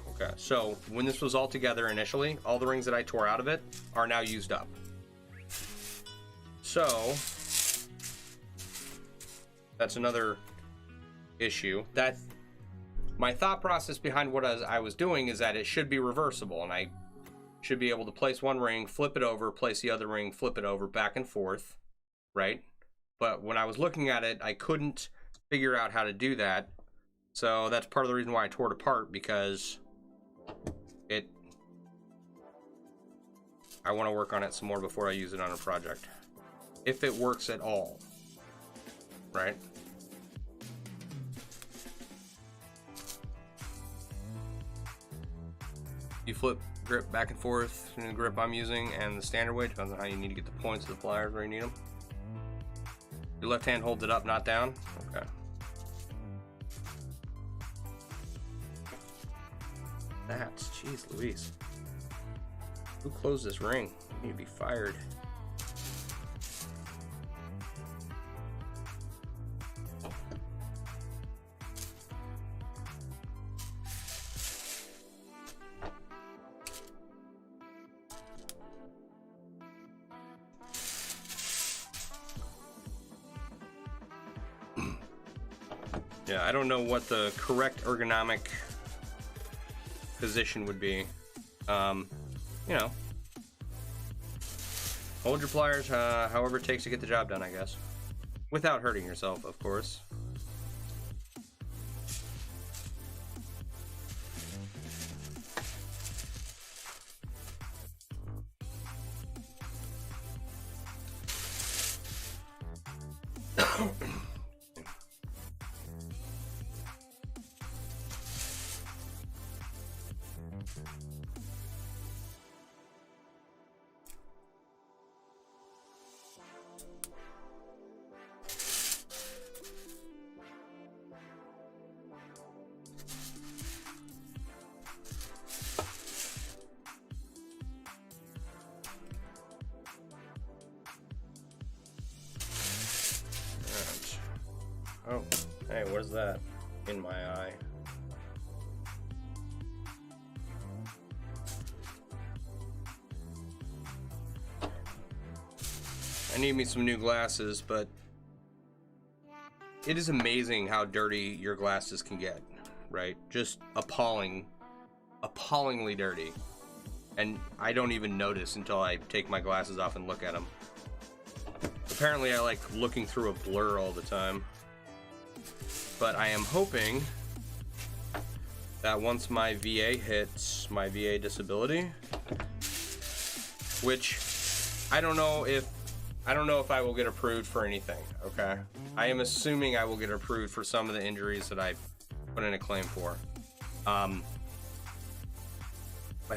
Okay, so when this was all together initially, all the rings that I tore out of it are now used up. So that's another issue. That my thought process behind what I was doing is that it should be reversible, and I should be able to place one ring, flip it over, place the other ring, flip it over, back and forth, right? But when I was looking at it, I couldn't figure out how to do that. So that's part of the reason why I tore it apart, because I want to work on it some more before I use it on a project. If it works at all, right? You flip grip back and forth in the grip I'm using and the standard way, depends on how you need to get the points of the pliers where you need them. Your left hand holds it up, not down. Okay. That's, jeez Louise. Who closed this ring? You need to be fired. Yeah, I don't know what the correct ergonomic position would be. You know, hold your pliers however it takes to get the job done, I guess. Without hurting yourself, of course. Oh, hey, what's that in my eye? I need me some new glasses, but it is amazing how dirty your glasses can get, right? Just appallingly dirty. And I don't even notice until I take my glasses off and look at them. Apparently I like looking through a blur all the time. But I am hoping that once my VA hits my VA disability, which I don't know if I will get approved for anything, okay? I am assuming I will get approved for some of the injuries that I put in a claim for. My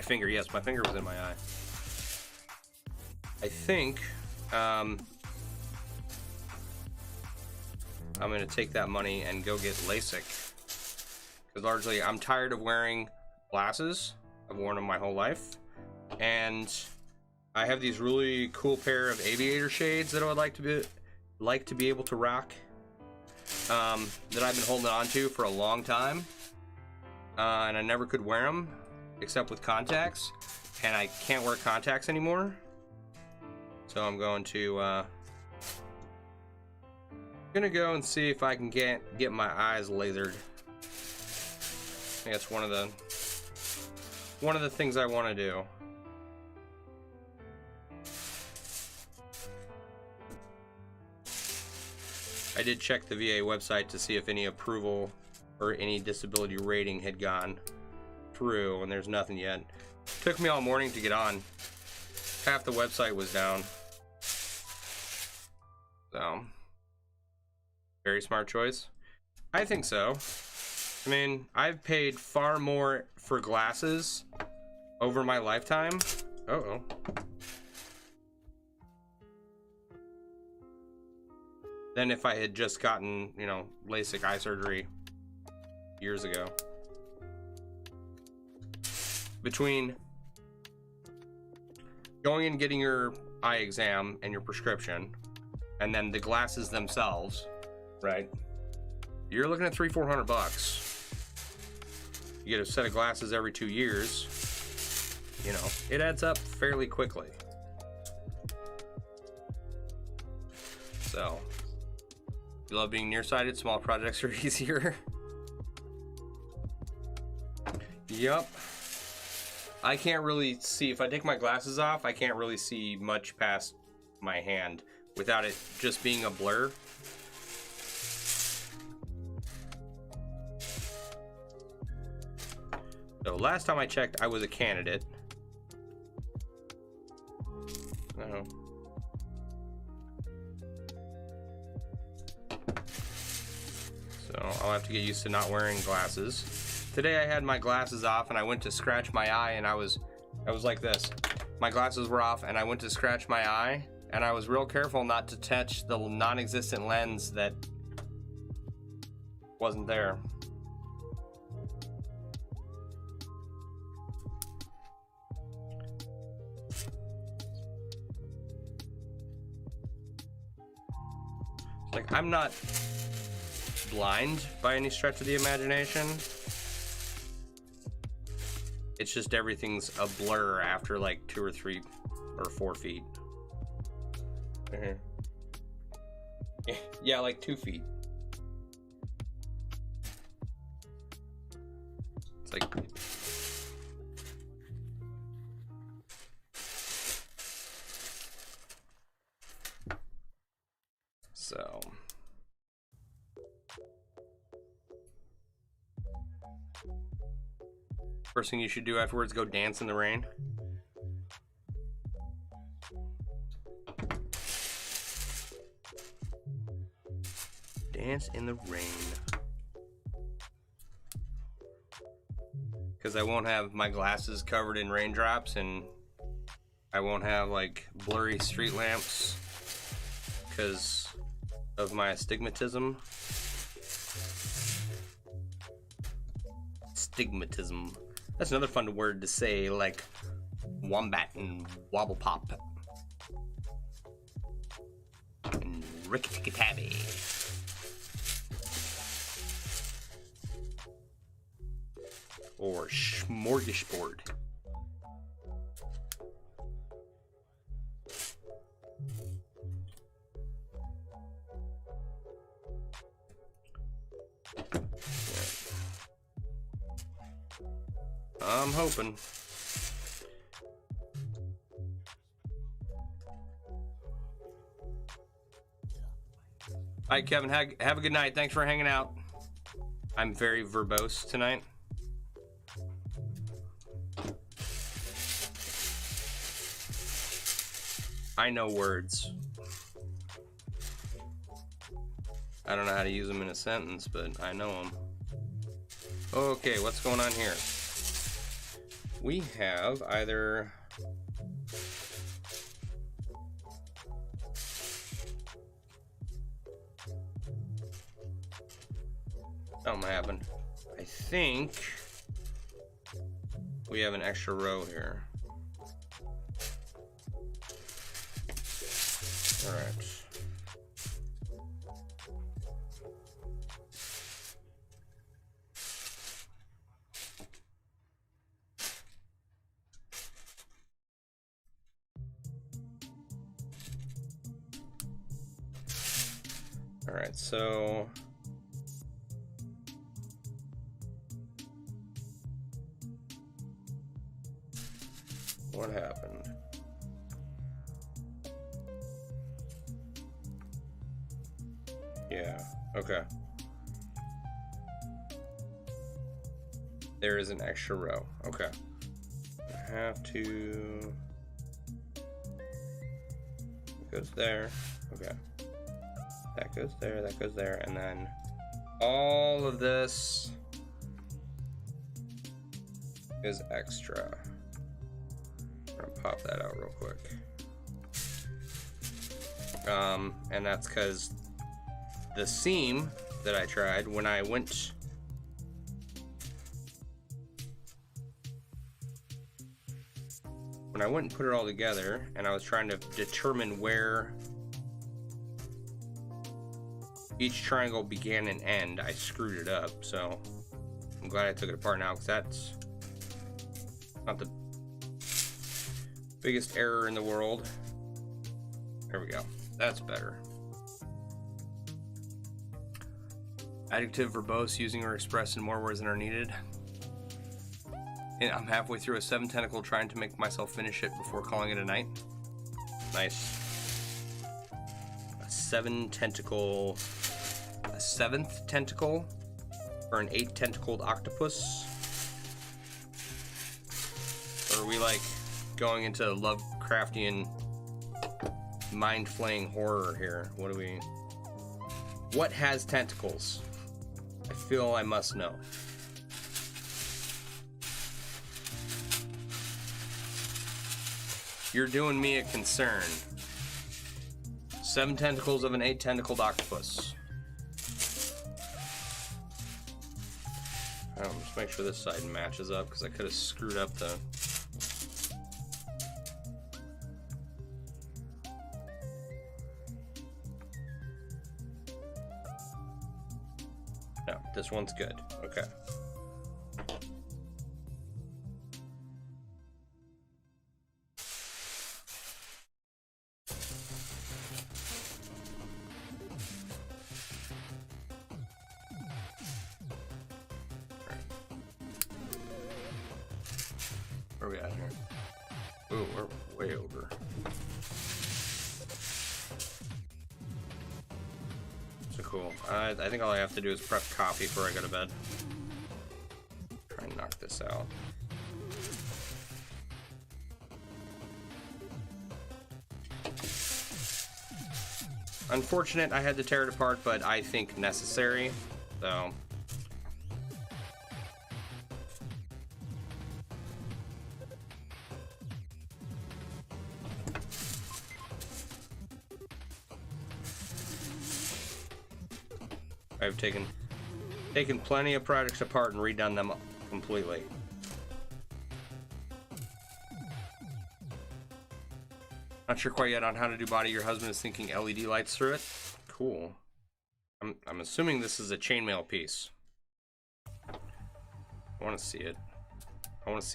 finger, yes, my finger was in my eye. I think I'm going to take that money and go get LASIK. Because largely, I'm tired of wearing glasses. I've worn them my whole life. And I have these really cool pair of aviator shades that I would like to be able to rock. That I've been holding on to for a long time. And I never could wear them, except with contacts. And I can't wear contacts anymore. So I'm going to... gonna go and see if I can get my eyes lasered. I think that's one of the things I want to do. I did check the VA website to see if any approval or any disability rating had gone through, and there's nothing yet. Took me all morning to get on. Half the website was down. So Very smart choice. I think so. I mean, I've paid far more for glasses over my lifetime. Uh-oh. Than if I had just gotten, you know, LASIK eye surgery years ago. Between going and getting your eye exam and your prescription, and then the glasses themselves, right? You're looking at $300-400. You get a set of glasses every 2 years. You know, it adds up fairly quickly. So, you love being nearsighted? Small projects are easier. Yep. I can't really see, if I take my glasses off, I can't really see much past my hand without it just being a blur. So last time I checked, I was a candidate. Oh. So I'll have to get used to not wearing glasses. Today I had my glasses off and I went to scratch my eye and I was like this. My glasses were off and I went to scratch my eye and I was real careful not to touch the non-existent lens that wasn't there. Like, I'm not blind by any stretch of the imagination. It's just everything's a blur after like 2 or 3 or 4 feet. Yeah, like 2 feet. It's like... So... First thing you should do afterwards, go dance in the rain. Dance in the rain. Because I won't have my glasses covered in raindrops and I won't have like blurry street lamps because of my astigmatism. Stigmatism. That's another fun word to say, like wombat and wobble pop. And rickety-tabby. Or smorgasbord. I'm hoping. All right, Kevin, have a good night. Thanks for hanging out. I'm very verbose tonight. I know words. I don't know how to use them in a sentence, but I know them. Okay, what's going on here? We have either... Something happened. I think we have an extra row here. All right. All right, so what happened? Yeah, okay. There is an extra row. Okay. I have to... It goes there. Okay. That goes there, and then all of this is extra. I'm gonna pop that out real quick. And that's because the seam that I tried when I went and put it all together, and I was trying to determine where each triangle began and end, I screwed it up. So I'm glad I took it apart now, because that's not the biggest error in the world. There we go. That's better. Adjective, verbose, using or expressed in more words than are needed. And I'm halfway through a 7-tentacle, trying to make myself finish it before calling it a night. Nice. A 7-tentacle, a 7th tentacle for an 8-tentacled octopus. Or are we like going into Lovecraftian mind-flaying horror here? What has tentacles? I feel I must know. You're doing me a concern. 7 tentacles of an 8-tentacled octopus. Just make sure this side matches up, because I could have screwed up the... No, this one's good. Okay. Where are we at here? Ooh, we're way over. So cool. I think all I have to do is prep coffee before I go to bed. Try and knock this out. Unfortunate I had to tear it apart, but I think necessary. So I've taken plenty of projects apart and redone them completely. Not sure quite yet on how to do body. Your husband is thinking LED lights through it. Cool. I'm assuming this is a chainmail piece. I want to see it. I want to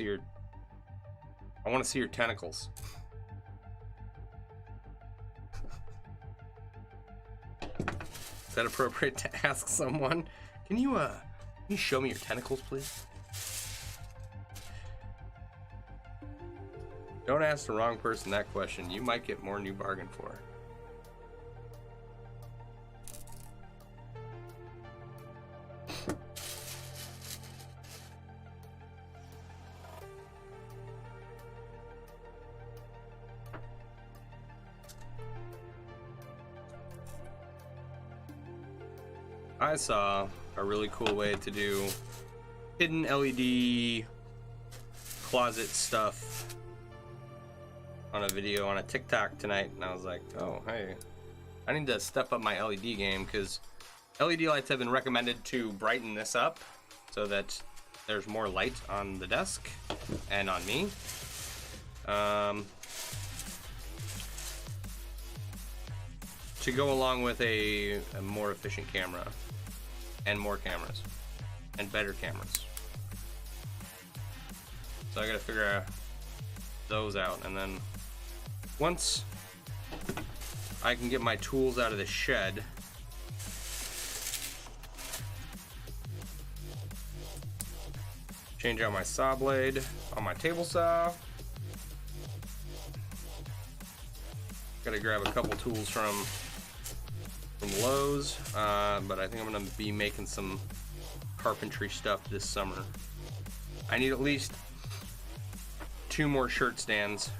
see your tentacles. Is that appropriate to ask someone? Can you show me your tentacles, please? Don't ask the wrong person that question. You might get more than you bargained for. I saw a really cool way to do hidden LED closet stuff on a video on a TikTok tonight, and I was like, oh, hey, I need to step up my LED game, because LED lights have been recommended to brighten this up so that there's more light on the desk and on me. To go along with a more efficient camera and more cameras and better cameras. So I gotta figure those out, and then once I can get my tools out of the shed, change out my saw blade on my table saw. Gotta grab a couple tools from Lowe's, but I think I'm gonna be making some carpentry stuff this summer. I need at least 2 more shirt stands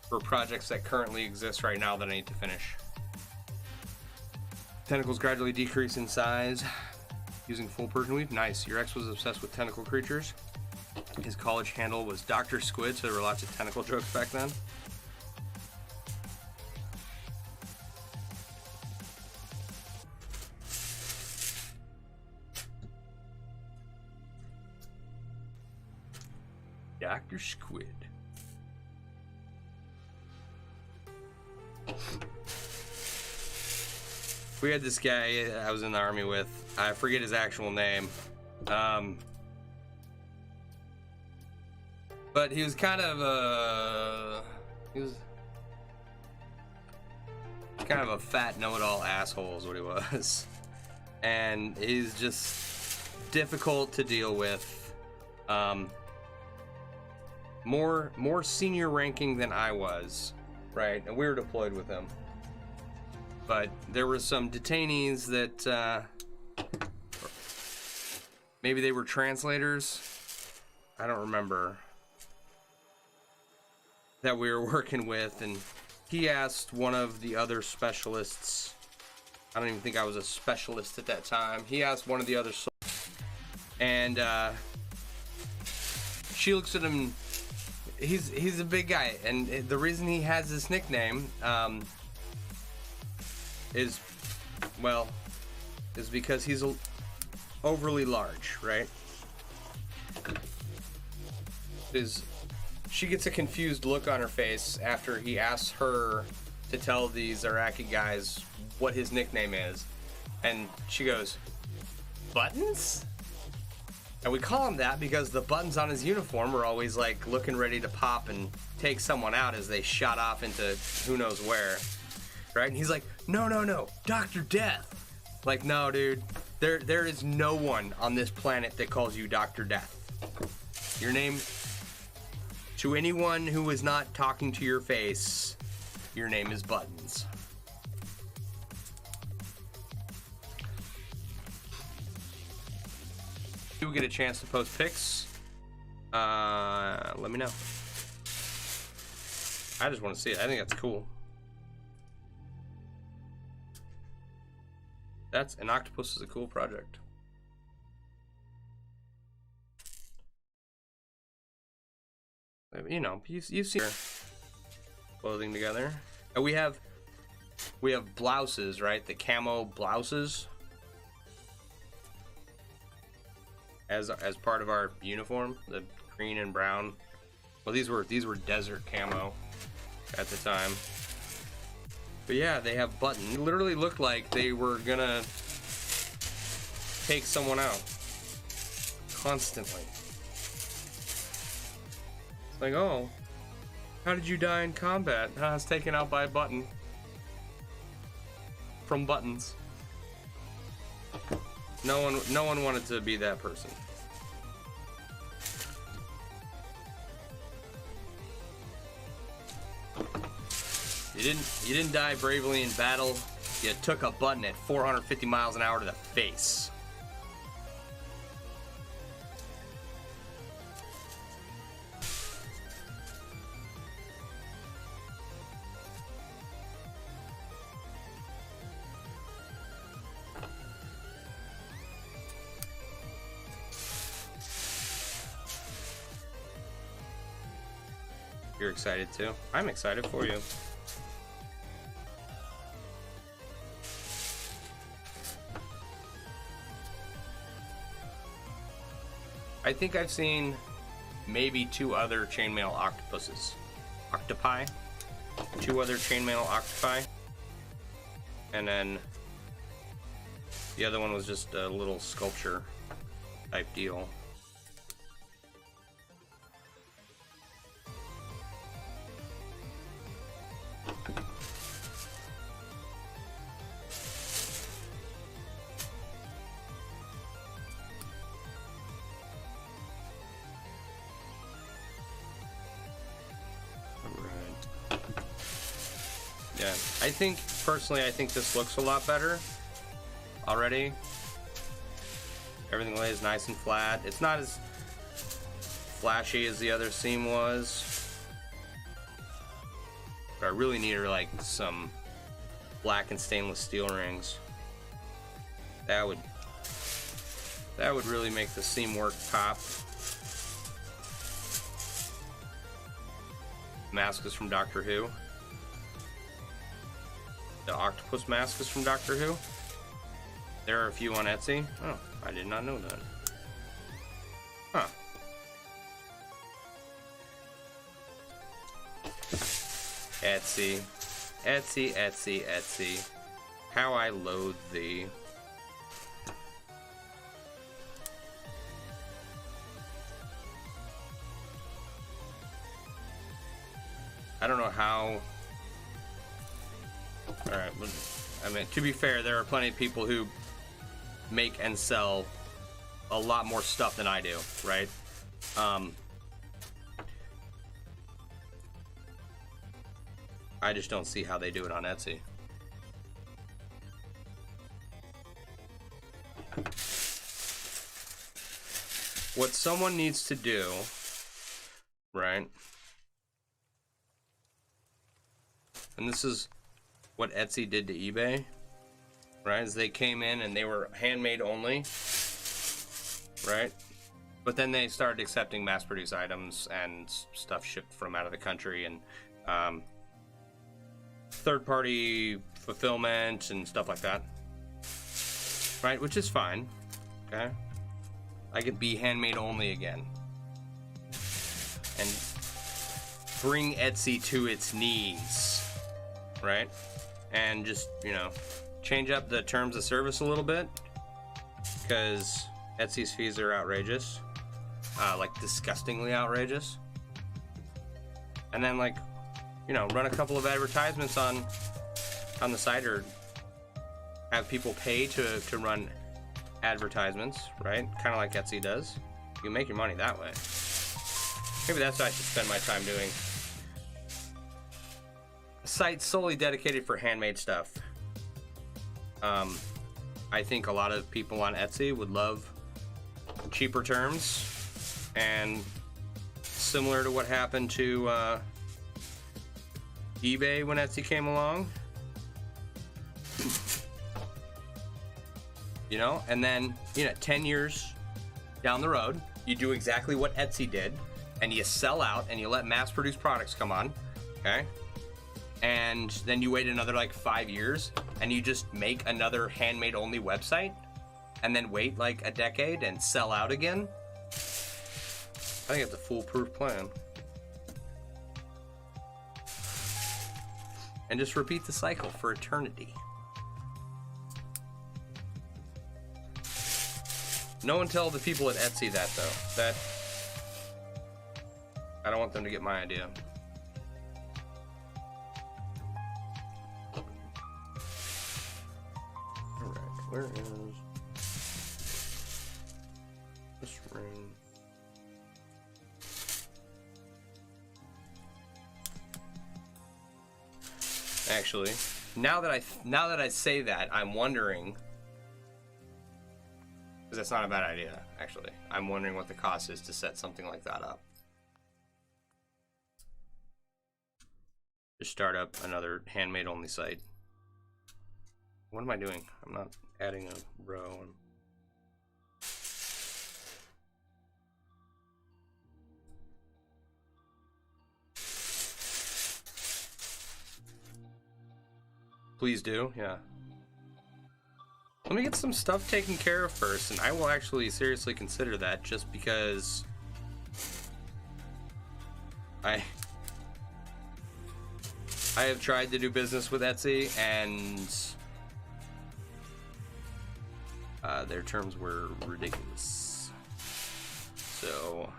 for projects that currently exist right now that I need to finish. Tentacles gradually decrease in size using full Persian weave. Nice. Your ex was obsessed with tentacle creatures. His college handle was Dr. Squid, so there were lots of tentacle jokes back then. Dr. Squid. We had this guy I was in the army with. I forget his actual name. But he was kind of a fat know-it-all asshole is what he was. And he's just difficult to deal with. More senior ranking than I was, right? And we were deployed with him. But there were some detainees that maybe they were translators. I don't remember. That we were working with, and he asked one of the other specialists. I don't even think I was a specialist at that time. He asked one of the other, and she looks at him. He's a big guy, and the reason he has this nickname is because he's overly large, right? She gets a confused look on her face after he asks her to tell these Iraqi guys what his nickname is, and she goes, "Buttons?" And we call him that because the buttons on his uniform were always like looking ready to pop and take someone out as they shot off into who knows where, right? And he's like, no, Dr. Death. Like, no, dude, there is no one on this planet that calls you Dr. Death. Your name, to anyone who is not talking to your face, your name is Buttons. If you get a chance to post pics, let me know. I just want to see it. I think that's cool. An octopus is a cool project. You know, you've seen clothing together. And we have blouses, right? The camo blouses as part of our uniform, the green and brown. Well, these were desert camo at the time. But yeah, they have buttons. It literally looked like they were gonna take someone out constantly. It's like, oh, how did you die in combat? I was taken out by a button. From Buttons. No one wanted to be that person. You didn't die bravely in battle. You took a button at 450 miles an hour to the face. You're excited too? I'm excited for you. I think I've seen maybe 2 other chainmail octopi. 2 other chainmail octopi. And then the other one was just a little sculpture type deal. Yeah, personally I think this looks a lot better already. Everything lays nice and flat. It's not as flashy as the other seam was. But I really need like some black and stainless steel rings. That would really make the seam work pop. Mask is from Doctor Who. The octopus mask is from Doctor Who. There are a few on Etsy. Oh, I did not know that. Huh. Etsy. Etsy, Etsy, Etsy. How I loathe thee. I don't know how. Alright, I mean, to be fair, there are plenty of people who make and sell a lot more stuff than I do, right? I just don't see how they do it on Etsy. What someone needs to do, right? And this is what Etsy did to eBay, right? Is they came in and they were handmade only, right? But then they started accepting mass-produced items and stuff shipped from out of the country, and third-party fulfillment and stuff like that, right? Which is fine, okay? I could be handmade only again and bring Etsy to its knees, right? And just, you know, change up the terms of service a little bit, because Etsy's fees are outrageous, like disgustingly outrageous. And then, like, you know, run a couple of advertisements on the site, or have people pay to run advertisements, right? Kind of like Etsy does. You make your money that way. Maybe that's what I should spend my time doing. A site solely dedicated for handmade stuff. I think a lot of people on Etsy would love cheaper terms, and similar to what happened to eBay when Etsy came along. You know, and then, you know, 10 years down the road, you do exactly what Etsy did, and you sell out, and you let mass-produced products come on, okay? And then you wait another, like, 5 years, and you just make another handmade-only website, and then wait, like, a decade and sell out again. I think it's a foolproof plan. And just repeat the cycle for eternity. No one tell the people at Etsy that, though. That I don't want them to get my idea. Alright, where is this ring? Actually, now that I say that, I'm wondering, because that's not a bad idea, actually. I'm wondering what the cost is to set something like that up. Just start up another handmade only site. What am I doing? I'm not adding a row. Please do, yeah. Let me get some stuff taken care of first, and I will actually seriously consider that, just because I have tried to do business with Etsy, and their terms were ridiculous. So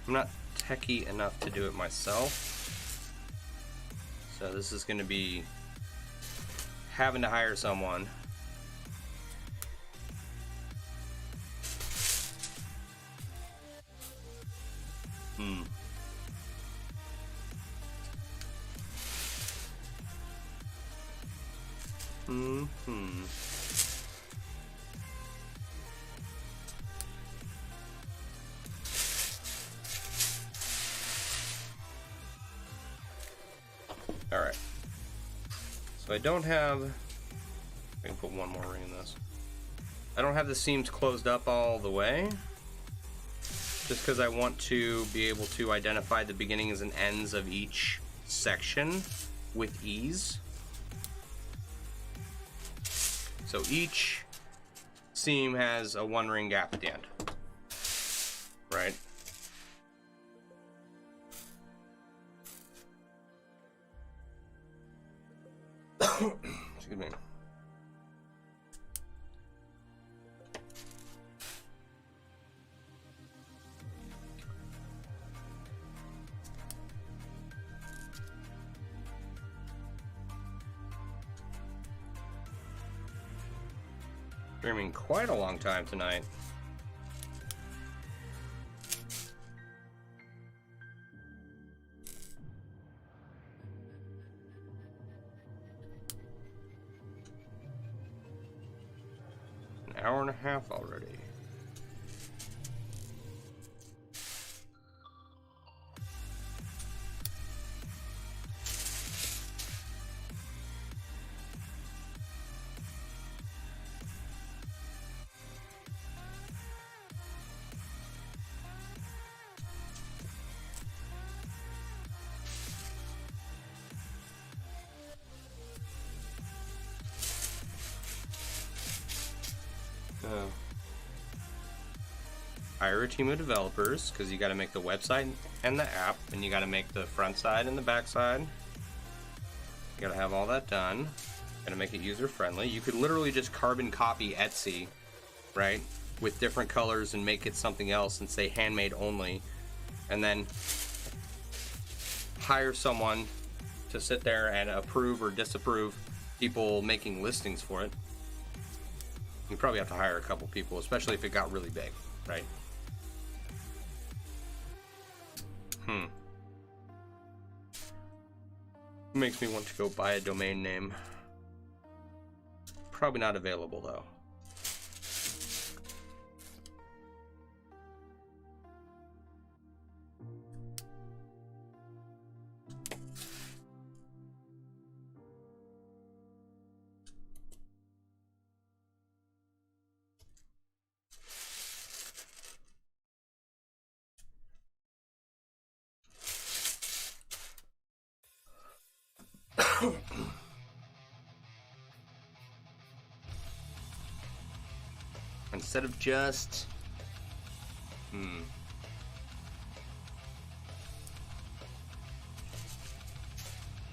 I'm not techie enough to do it myself, so this is going to be having to hire someone. Alright. So I don't have... I can put one more ring in this. I don't have the seams closed up all the way. Just because I want to be able to identify the beginnings and ends of each section with ease. So each seam has a one ring gap at the end. Right? Excuse me. Streaming quite a long time tonight. An hour and a half already. Hire a team of developers, because you got to make the website and the app, and you got to make the front side and the back side. You got to have all that done. Got to make it user friendly. You could literally just carbon copy Etsy, right, with different colors and make it something else and say handmade only, and then hire someone to sit there and approve or disapprove people making listings for it. You probably have to hire a couple people, especially if it got really big, right? Makes me want to go buy a domain name. Probably not available though. Instead of just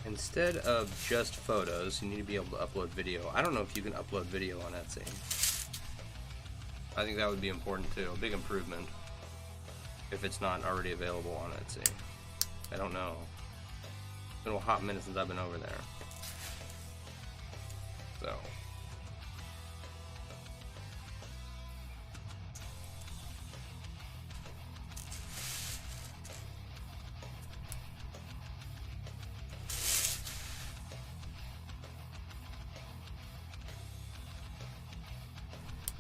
instead of just photos, you need to be able to upload video. I don't know if you can upload video on Etsy. I think that would be important too. A big improvement if it's not already available on Etsy. I don't know. It's been a hot minute since I've been over there. So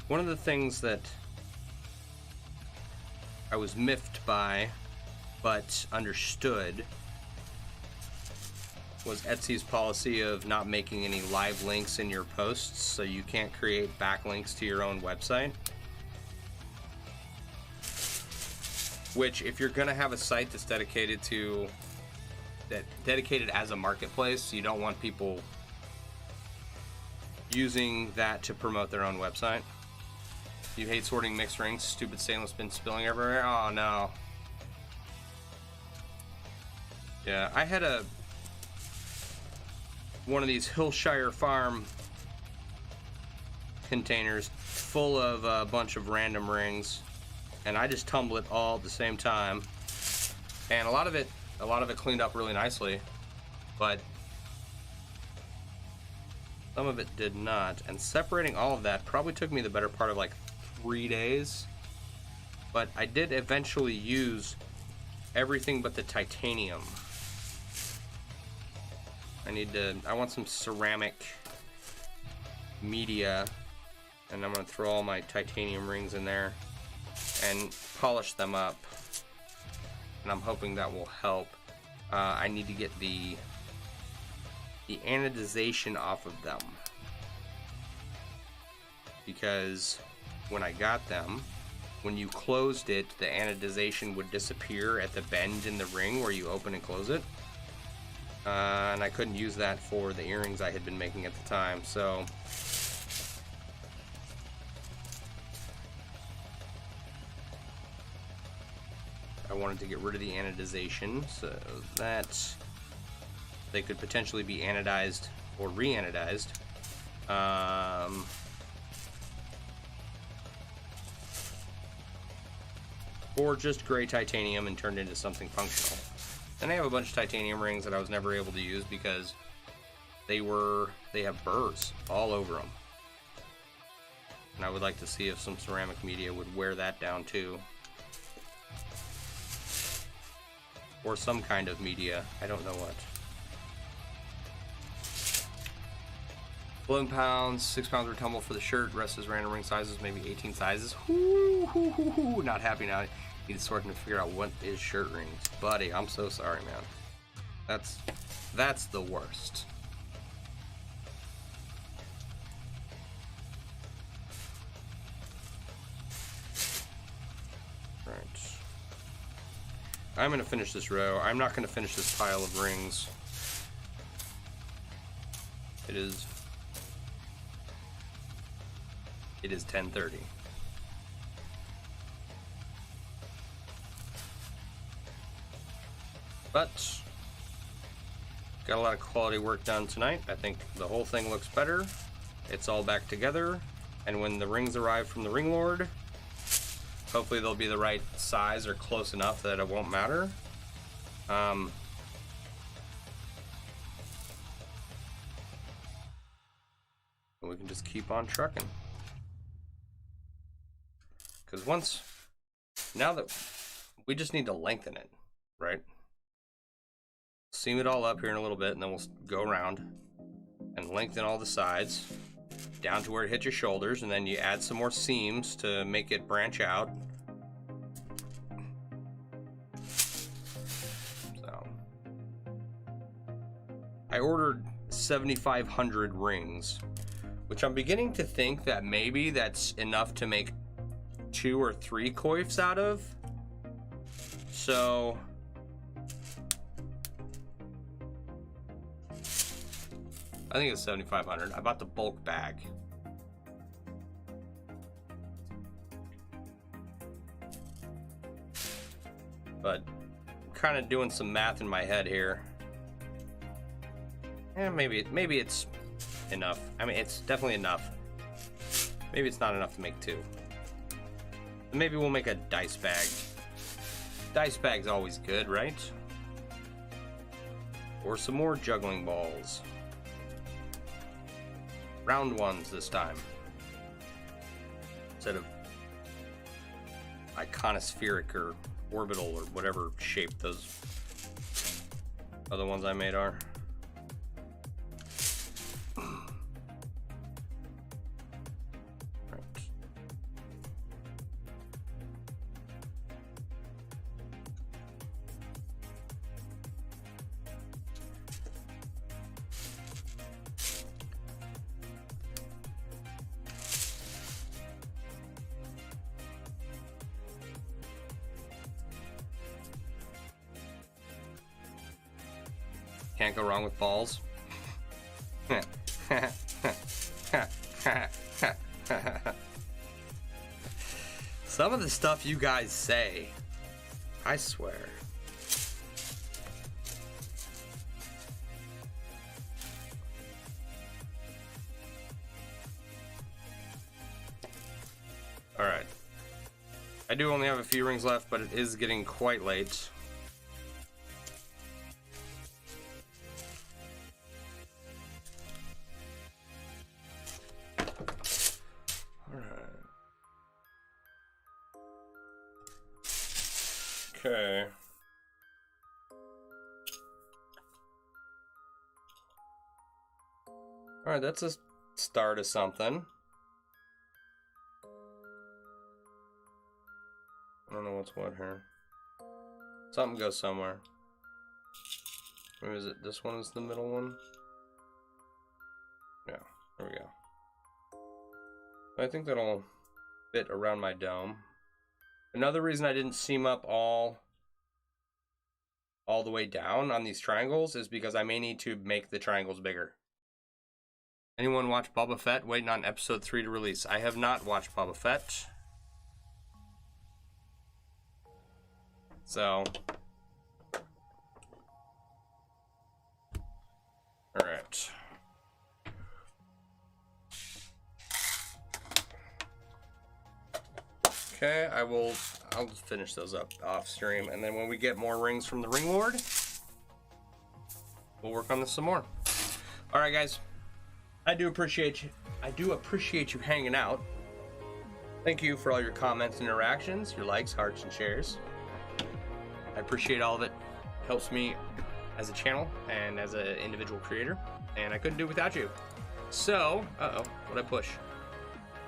one of the things that I was miffed by, but understood, was Etsy's policy of not making any live links in your posts, so you can't create backlinks to your own website. Which, if you're gonna have a site that's dedicated as a marketplace, you don't want people using that to promote their own website. You hate sorting mixed rings, stupid stainless bin spilling everywhere. Oh no. Yeah, I had one of these Hillshire Farm containers full of a bunch of random rings, and I just tumble it all at the same time. And a lot of it cleaned up really nicely, but some of it did not. And separating all of that probably took me the better part of like 3 days, but I did eventually use everything but the titanium. I want some ceramic media, and I'm going to throw all my titanium rings in there and polish them up, and I'm hoping that will help. I need to get the anodization off of them, because when I got them, when you closed it, the anodization would disappear at the bend in the ring where you open and close it. And I couldn't use that for the earrings I had been making at the time, so I wanted to get rid of the anodization so that they could potentially be anodized or re-anodized. Or just gray titanium and turned into something functional. And I have a bunch of titanium rings that I was never able to use because they have burrs all over them. And I would like to see if some ceramic media would wear that down too. Or some kind of media, I don't know what. 11 pounds, 6 pounds retumble for the shirt, rest is random ring sizes, maybe 18 sizes. Not happy now. Need to sort to figure out what is shirt rings. Buddy, I'm so sorry, man. That's the worst. Right. I'm gonna finish this row. I'm not gonna finish this pile of rings. It is 10:30. But got a lot of quality work done tonight. I think the whole thing looks better. It's all back together. And when the rings arrive from the ring lord, hopefully they'll be the right size or close enough that it won't matter. We can just keep on trucking. Because now that we just need to lengthen it, right? Seam it all up here in a little bit, and then we'll go around and lengthen all the sides down to where it hits your shoulders, and then you add some more seams to make it branch out. So I ordered 7,500 rings, which I'm beginning to think that maybe that's enough to make 2 or 3 coifs out of. So I think it's 7,500. I bought the bulk bag. But I'm kind of doing some math in my head here. And maybe it's enough. I mean, it's definitely enough. Maybe it's not enough to make 2. Maybe we'll make a dice bag. Dice bag's always good, right? Or some more juggling balls. Round ones this time, instead of iconospheric or orbital or whatever shape those other ones I made are. Right. Can't go wrong with balls. Some of the stuff you guys say, I swear. Alright. I do only have a few rings left, but it is getting quite late. Okay. Alright, that's start of something. I don't know what's what here. Something goes somewhere. Where is it? This one is the middle one? Yeah, there we go. I think that'll fit around my dome. Another reason I didn't seam up all the way down on these triangles is because I may need to make the triangles bigger. Anyone watch Boba Fett waiting on episode 3 to release? I have not watched Boba Fett. So, all right. Okay, I'll just finish those up off stream, and then when we get more rings from the Ring Lord, we'll work on this some more. All right, guys. I do appreciate you hanging out. Thank you for all your comments and interactions, your likes, hearts, and shares. I appreciate all of it. Helps me as a channel and as an individual creator, and I couldn't do it without you. So, what'd I push?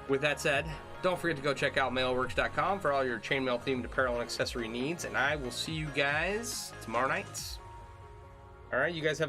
With that said, don't forget to go check out MailleWerX.com for all your chainmail themed apparel and accessory needs, and I will see you guys tomorrow night. All right, you guys have a good